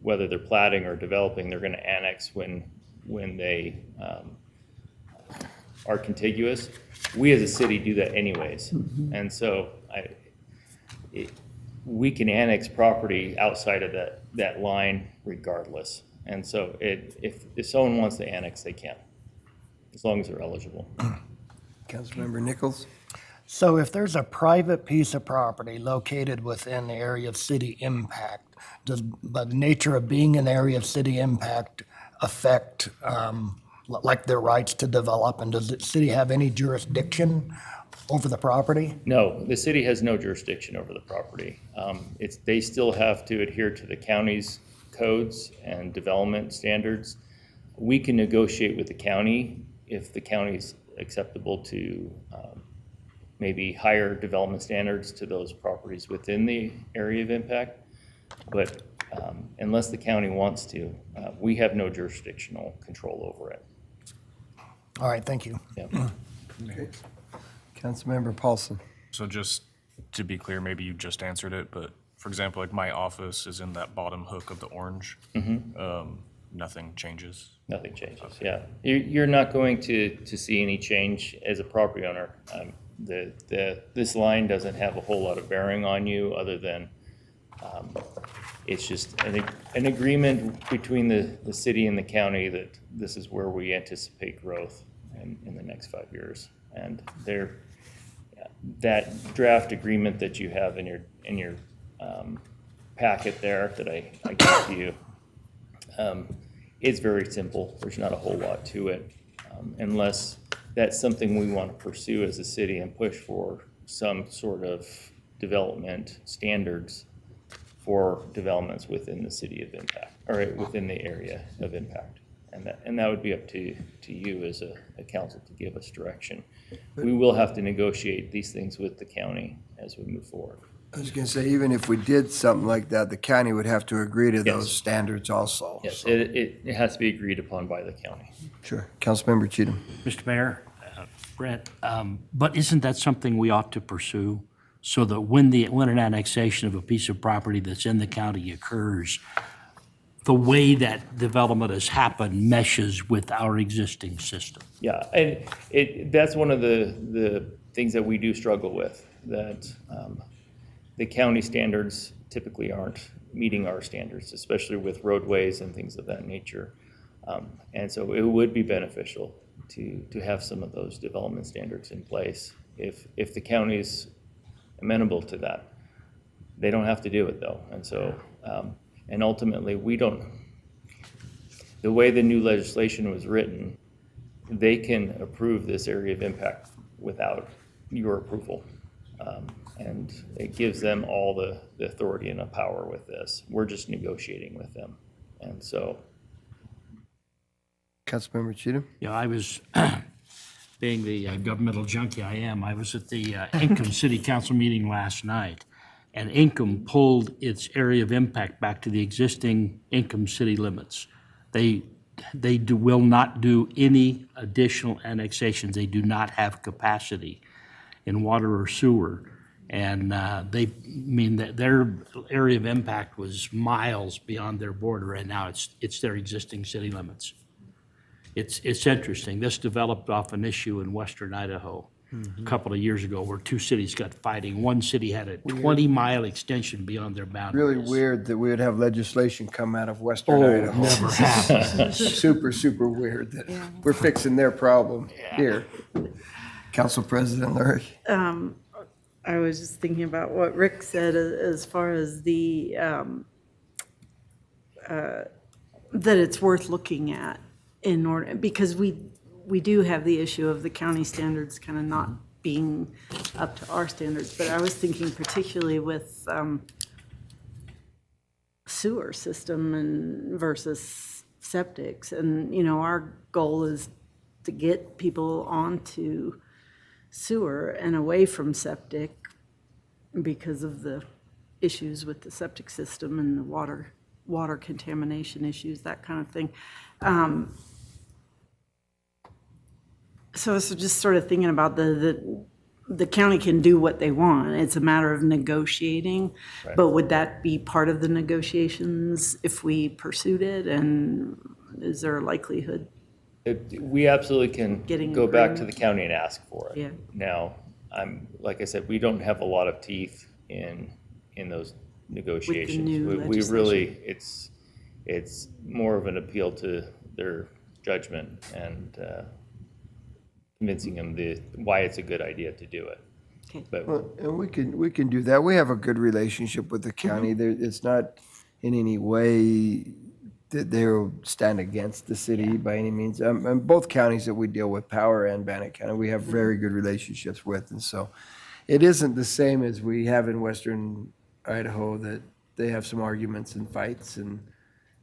whether they're platting or developing, they're going to annex when they are contiguous. We as a city do that anyways. And so we can annex property outside of that line regardless. And so if someone wants to annex, they can, as long as they're eligible. Councilmember Nichols? So if there's a private piece of property located within the area of city impact, does the nature of being an area of city impact affect like their rights to develop? And does the city have any jurisdiction over the property? No, the city has no jurisdiction over the property. They still have to adhere to the county's codes and development standards. We can negotiate with the county if the county's acceptable to maybe higher development standards to those properties within the area of impact. But unless the county wants to, we have no jurisdictional control over it. All right, thank you. Yeah. Councilmember Paulson. So just to be clear, maybe you just answered it, but for example, like my office is in that bottom hook of the orange. Nothing changes. Nothing changes, yeah. You're not going to see any change as a property owner. This line doesn't have a whole lot of bearing on you, other than it's just an agreement between the city and the county that this is where we anticipate growth in the next 5 years. And that draft agreement that you have in your packet there that I gave to you, it's very simple. There's not a whole lot to it, unless that's something we want to pursue as a city and push for some sort of development standards for developments within the city of impact, or within the area of impact. And that would be up to you as a council to give us direction. We will have to negotiate these things with the county as we move forward. I was going to say, even if we did something like that, the county would have to agree to those Yes. standards also. Yes, so- it has to be agreed upon by the county. Sure. Councilmember Cheatham. Mr. Mayor, Brent, but isn't that something we ought to pursue? So that when an annexation of a piece of property that's in the county occurs, the way that development has happened meshes with our existing system. Yeah, and that's one of the things that we do struggle with, that the county standards typically aren't meeting our standards, especially with roadways and things of that nature. And so it would be beneficial to have some of those development standards in place if the county's amenable to that. They don't have to do it though. And so, and ultimately the way the new legislation was written, they can approve this area of impact without your approval. And it gives them all the authority and the power with this. We're just negotiating with them. And so, Councilmember Cheatham. Yeah, I was, being the governmental junkie I am, I was at the Income City Council meeting last night, and Income pulled its area of impact back to the existing Income City limits. They will not do any additional annexations. They do not have capacity in water or sewer. And that their area of impact was miles beyond their border, and now it's their existing city limits. It's interesting. This developed off an issue in western Idaho a couple of years ago where two cities got fighting. One city had a 20-mile extension beyond their boundaries. Really weird that we would have legislation come out of Western Idaho. Never happened. Super weird that we're fixing their problem here. Council President Lurie. I was just thinking about what Rick said as far as the, that it's worth looking at in order, because we do have the issue of the county standards kind of not being up to our standards. But I was thinking particularly with sewer system and versus septics. And, our goal is to get people onto sewer and away from septic because of the issues with the septic system and the water contamination issues, that kind of thing. So I was just sort of thinking about the county can do what they want. It's a matter of negotiating. Right. But would that be part of the negotiations if we pursued it? And is there a likelihood? we absolutely can Getting go back to the agreement. county and ask for it. Yeah. Now, like I said, we don't have a lot of teeth in those negotiations. new We really, it's more of an appeal to their judgment and convincing them why it's a good idea to do it. Okay. But Well, and we can do that. We have a good relationship with the county. There, it's not in any way they will stand against the city by any means. And both counties that we deal with, Power and Bannock County, we have very good relationships with. And so it isn't the same as we have in western Idaho, that they have some arguments and fights and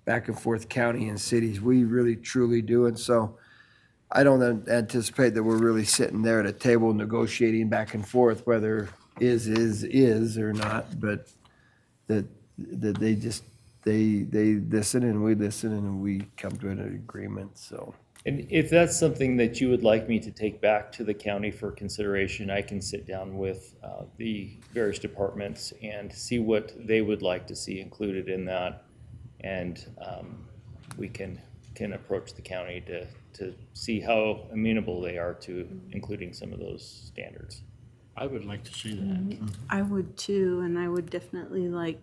back and forth county and cities. We really truly do. And so I don't anticipate that we're really sitting there at a table negotiating back and forth whether is or not, but that they just, they listen and we listen and we come to an agreement, so. And if that's something that you would like me to take back to the county for consideration, I can sit down with the various departments and see what they would like to see included in that. And we can approach the county to see how amenable they are to including some of those standards. I would like to see that. I would too, and I would definitely like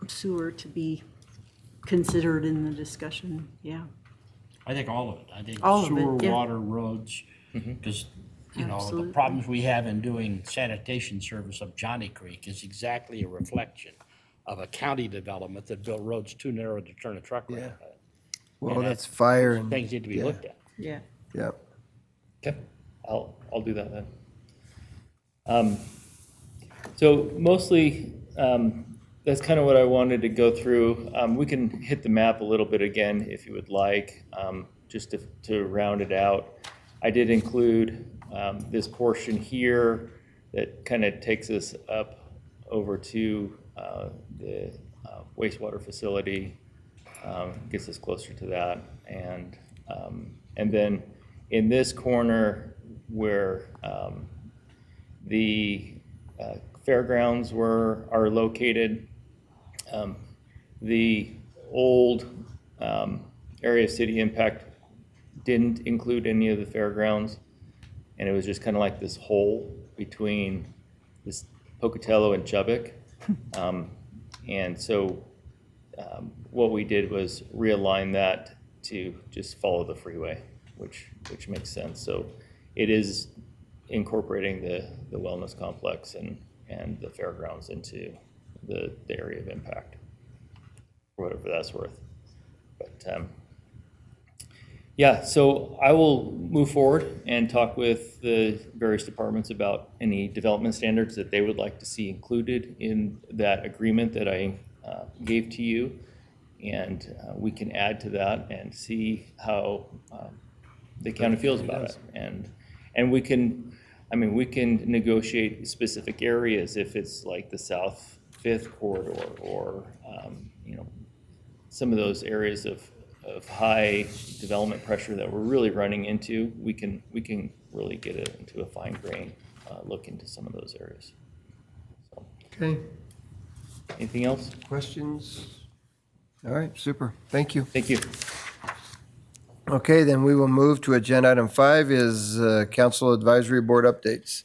sewer to be considered in the discussion, yeah. I think all of it. I think All of it, sewer, yeah. water, roads, because, the Absolutely. problems we have in doing sanitation service of Johnny Creek is exactly a reflection of a county development that built roads too narrow to turn a truck around. Well, And that's fire and, Things need to be looked at. Yeah. yeah. Okay, I'll do that then. So mostly, that's kind of what I wanted to go through. We can hit the map a little bit again if you would like, just to round it out. I did include this portion here that kind of takes us up over to the wastewater facility, gets us closer to that, and then in this corner where the fairgrounds are located, the old area of city impact didn't include any of the fairgrounds, and it was just kind of like this hole between this Pocatello and Chubbuck. And so what we did was realign that to just follow the freeway, which makes sense. So it is incorporating the wellness complex and the fairgrounds into the area of impact, for whatever that's worth. But yeah, so I will move forward and talk with the various departments about any development standards that they would like to see included in that agreement that I gave to you. And we can add to that and see how the county feels about it. And we can, we can negotiate specific areas if it's like the South Fifth Corridor or, some of those areas of high development pressure that we're really running into. We can really get it into a fine grain look into some of those areas. So, Okay, anything else? questions? All right, super, thank you. Thank you. Okay, then we will move to agenda item 5 is council advisory board updates.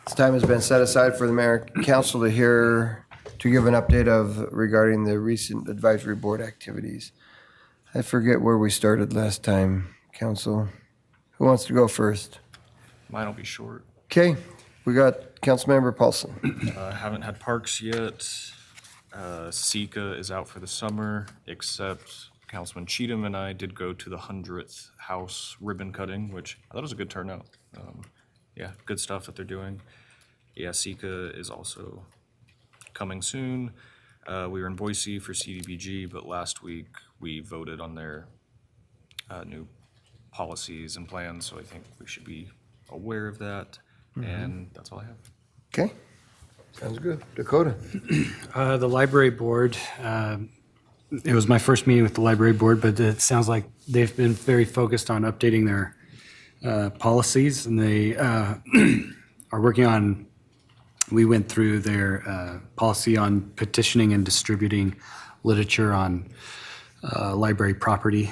This time has been set aside for the mayor and council to give an update regarding the recent advisory board activities. I forget where we started last time, council. Who wants to go first? Mine will be short. Okay, we got Councilmember Paulson. Haven't had parks yet. Sika is out for the summer, except Councilman Cheatham and I did go to the 100th house ribbon cutting, which I thought was a good turnout. Yeah, good stuff that they're doing. Yeah, Sika is also coming soon. We were in Boise for CDBG, but last week we voted on their new policies and plans, so I think we should be aware of that. And that's all I have. Okay, sounds good. Dakota. The library board, it was my first meeting with the library board, but it sounds like they've been very focused on updating their policies, and they are working on, we went through their policy on petitioning and distributing literature on library property,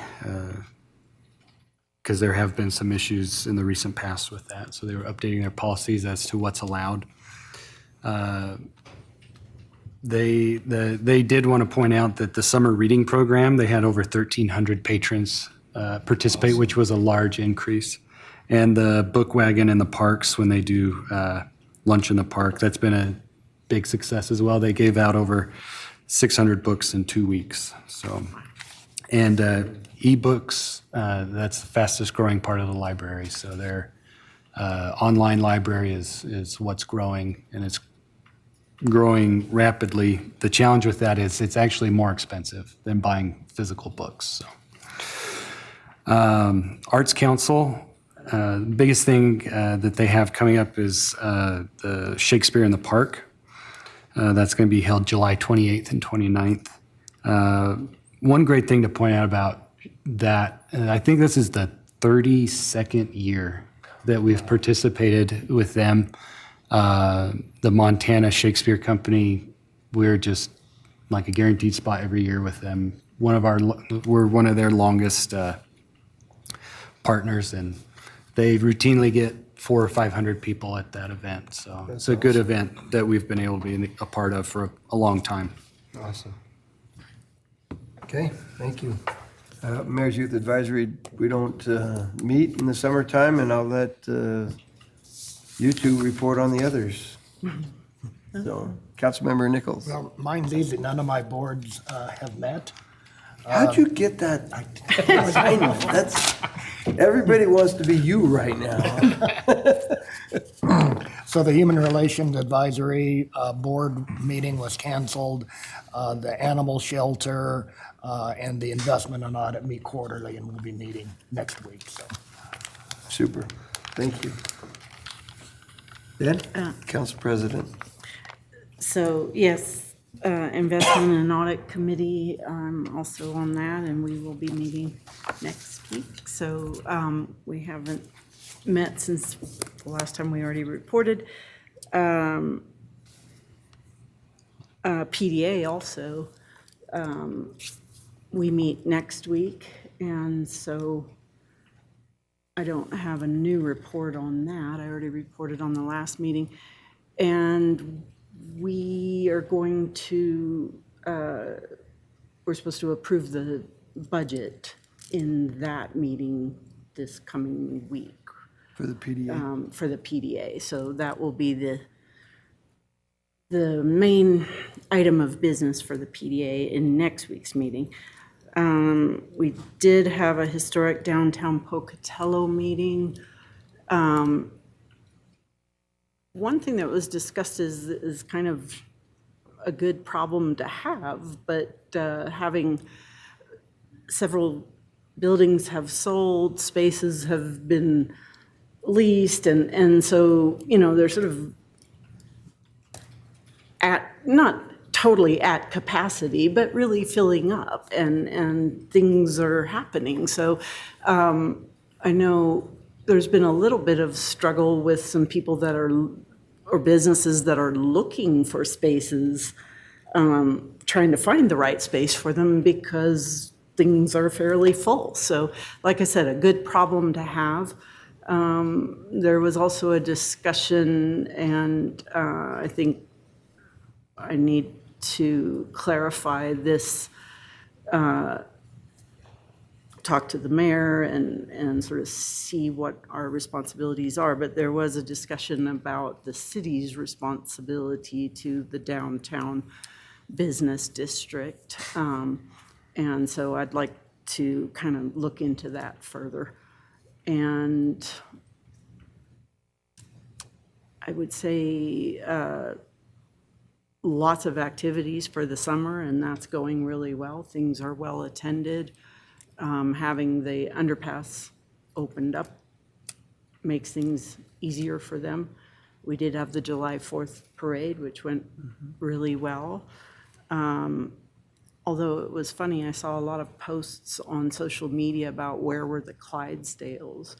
because there have been some issues in the recent past with that. So they were updating their policies as to what's allowed. They did want to point out that the summer reading program, they had over 1,300 patrons participate, which was a large increase. And the book wagon in the parks, when they do lunch in the park, that's been a big success as well. They gave out over 600 books in 2 weeks. So, and ebooks, that's the fastest growing part of the library. So their online library is what's growing, and it's growing rapidly. The challenge with that is it's actually more expensive than buying physical books. So. Arts Council, the biggest thing that they have coming up is the Shakespeare in the Park. That's going to be held July 28th and 29th. One great thing to point out about that, and I think this is the 32nd year that we've participated with them. The Montana Shakespeare Company, we're just like a guaranteed spot every year with them. We're one of their longest partners, and they routinely get 400 or 500 people at that event. So it's a good event that we've been able to be a part of for a long time. Awesome. Okay, thank you. Mayor's Youth Advisory, we don't meet in the summertime, and I'll let you two report on the others. So, Councilmember Nichols. Well, mine's easy. None of my boards have met. How'd you get that? I know, that's, everybody wants to be you right now. So the Human Relations Advisory Board meeting was canceled. The Animal Shelter and the Investment and Audit meet quarterly, and we'll be meeting next week, so. Super, thank you. Dan, Council President. So, yes, Investment and Audit Committee, I'm also on that, and we will be meeting next week. So we haven't met since the last time we already reported. PDA also, we meet next week, and so I don't have a new report on that. I already reported on the last meeting. And we are going to, we're supposed to approve the budget in that meeting this coming week. For the PDA. For the PDA. So that will be the main item of business for the PDA in next week's meeting. We did have a historic downtown Pocatello meeting. One thing that was discussed is kind of a good problem to have, but having several buildings have sold, spaces have been leased, and so, you know, they're sort of not totally at capacity, but really filling up, and things are happening. So I know there's been a little bit of struggle with some people that are, or businesses that are looking for spaces, trying to find the right space for them because things are fairly full. So like I said, a good problem to have. There was also a discussion, and I think I need to clarify this, talk to the mayor and sort of see what our responsibilities are. But there was a discussion about the city's responsibility to the downtown business district. And so I'd like to kind of look into that further. And I would say lots of activities for the summer, and that's going really well. Things are well attended. Having the underpass opened up makes things easier for them. We did have the July 4th parade, which went really well. Although it was funny, I saw a lot of posts on social media about where were the Clydesdales,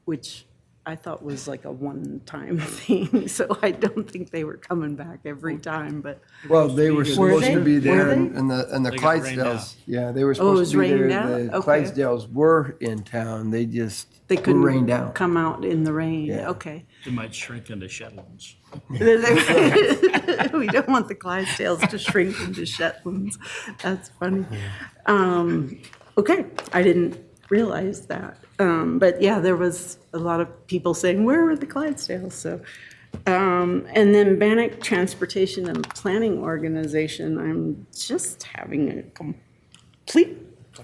which I thought was like a one-time thing. So I don't think they were coming back every time, but. Well, they were supposed to be there, Were they? and the They got rained Clydesdales, yeah, they were Oh, it supposed was to be there. rained out? The Okay. Clydesdales were in town, they just They were couldn't rained out. come out in the rain. Yeah. Okay. It might shrink into Shetlands. We don't want the Clydesdales to shrink into Shetlands. That's funny. Okay, I didn't realize that. But yeah, there was a lot of people saying, where are the Clydesdales? So And then Bannock Transportation and Planning Organization, I'm just having a complete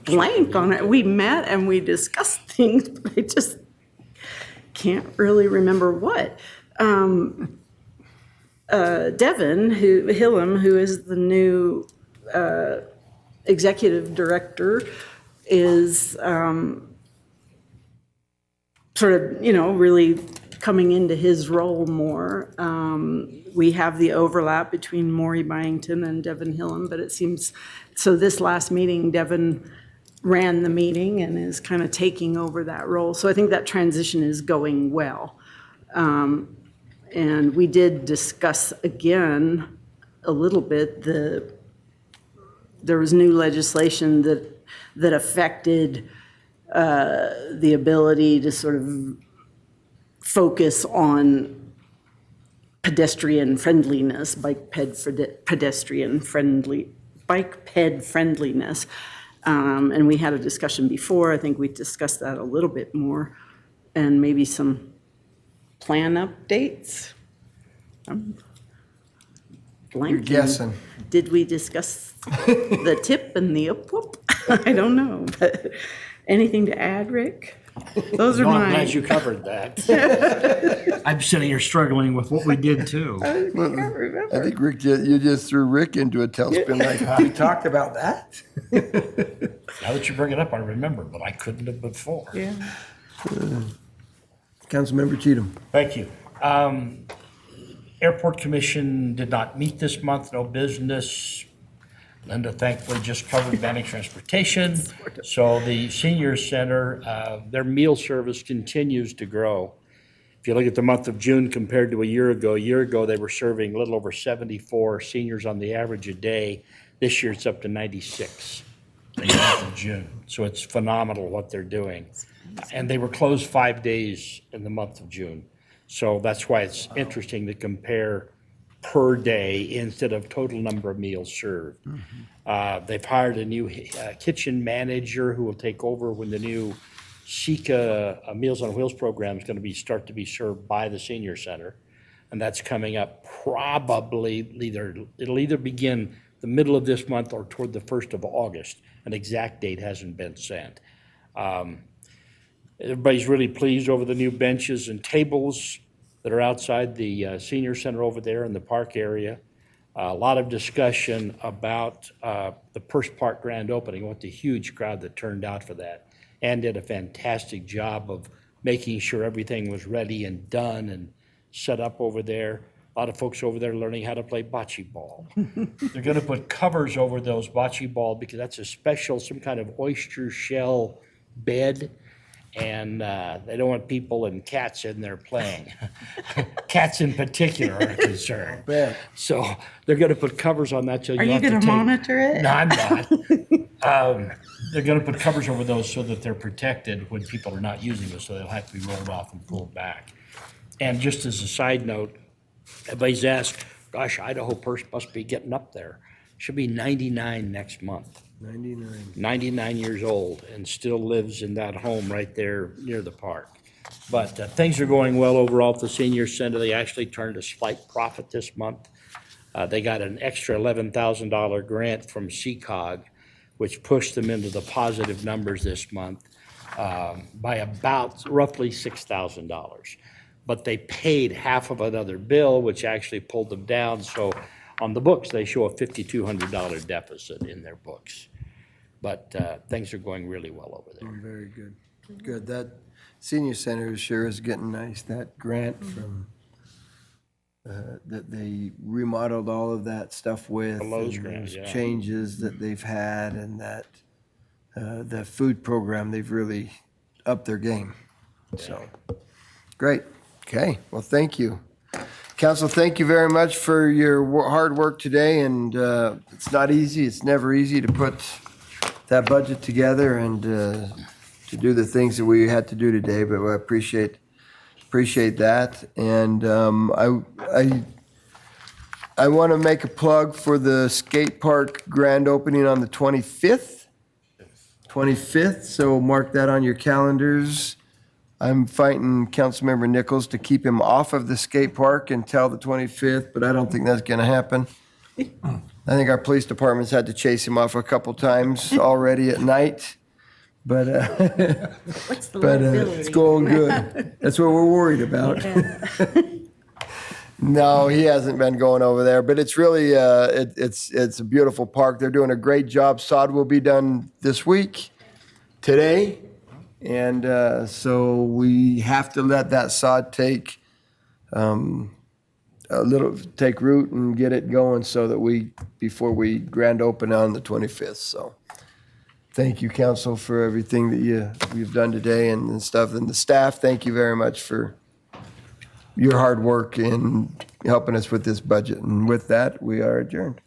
blank on it. We met and we discussed things, but I just can't really remember what. Devin Hillam, who is the new executive director, is sort of, really coming into his role more. We have the overlap between Maury Byington and Devin Hillam, but it seems, so this last meeting, Devin ran the meeting and is kind of taking over that role. So I think that transition is going well. And we did discuss again a little bit, there was new legislation that affected the ability to sort of focus on pedestrian friendliness, bike ped friendliness. And we had a discussion before. I think we discussed that a little bit more, and maybe some plan updates. I'm blanking. You're guessing. Did we discuss the tip and the whoop? I don't know, but anything to add, Rick? Those are No, I'm mine. glad you covered that. I'm sitting here struggling with what we did too. I can't remember. I think Rick, you just threw Rick into a tailspin like, we talked about that? Now that you bring it up, I remember, but I couldn't have before. Yeah. Councilmember Cheatham. Thank you. Airport Commission did not meet this month, no business. Linda thankfully just covered Bannock Transportation. So the senior center, their meal service continues to grow. If you look at the month of June compared to a year ago they were serving a little over 74 seniors on the average a day. This year it's up to 96 in the month of June. So it's phenomenal what they're doing. And they were closed 5 days in the month of June. So that's why it's interesting to compare per day instead of total number of meals served. They've hired a new kitchen manager who will take over when the new SICA Meals on Wheels program is going to start to be served by the senior center. And that's coming up probably it'll either begin the middle of this month or toward the 1st of August. An exact date hasn't been set. Everybody's really pleased over the new benches and tables that are outside the senior center over there in the park area. A lot of discussion about the Purse Park grand opening, what the huge crowd that turned out for that. Ann did a fantastic job of making sure everything was ready and done and set up over there. A lot of folks over there learning how to play bocce ball. They're gonna put covers over those bocce ball because that's a special, some kind of oyster shell bed. And they don't want people and cats in there playing. Cats in particular are a concern. Bet. So they're going to put covers on that. So Are you going to monitor it? No, I'm not. They're going to put covers over those so that they're protected when people are not using them, so they'll have to be rolled off and pulled back. And just as a side note, everybody's asked, gosh, Idaho Purse must be getting up there. She'll be 99 next month. 99 years old and still lives in that home right there near the park. But things are going well overall at the senior center. They actually turned a slight profit this month. They got an extra $11,000 grant from CCOG, which pushed them into the positive numbers this month by about roughly $6,000. But they paid half of another bill, which actually pulled them down. So on the books, they show a $5,200 deficit in their books. But things are going really well over there. Very good. Good. That senior center sure is getting nice. That grant from, that they remodeled all of that stuff with. The Lowe's and grant, those yeah. changes that they've had, and that, the food program, they've really upped their game. So, great. Okay. Well, thank you. Council, thank you very much for your hard work today, and it's not easy. It's never easy to put that budget together and to do the things that we had to do today, but I appreciate that. And I want to make a plug for the skate park grand opening on the 25th. 25th, so mark that on your calendars. I'm fighting Councilmember Nichols to keep him off of the skate park until the 25th, but I don't think that's going to happen. I think our police department's had to chase him off a couple times already at night, but What's the but liability? it's going good. That's what we're worried about. No, he hasn't been going over there, but it's really it's a beautiful park. They're doing a great job. Sod will be done this week, today, and so we have to let that sod take take root and get it going so that before we grand open on the 25th. So thank you, council, for everything that you've done today and stuff, and the staff. Thank you very much for your hard work in helping us with this budget. And with that, we are adjourned.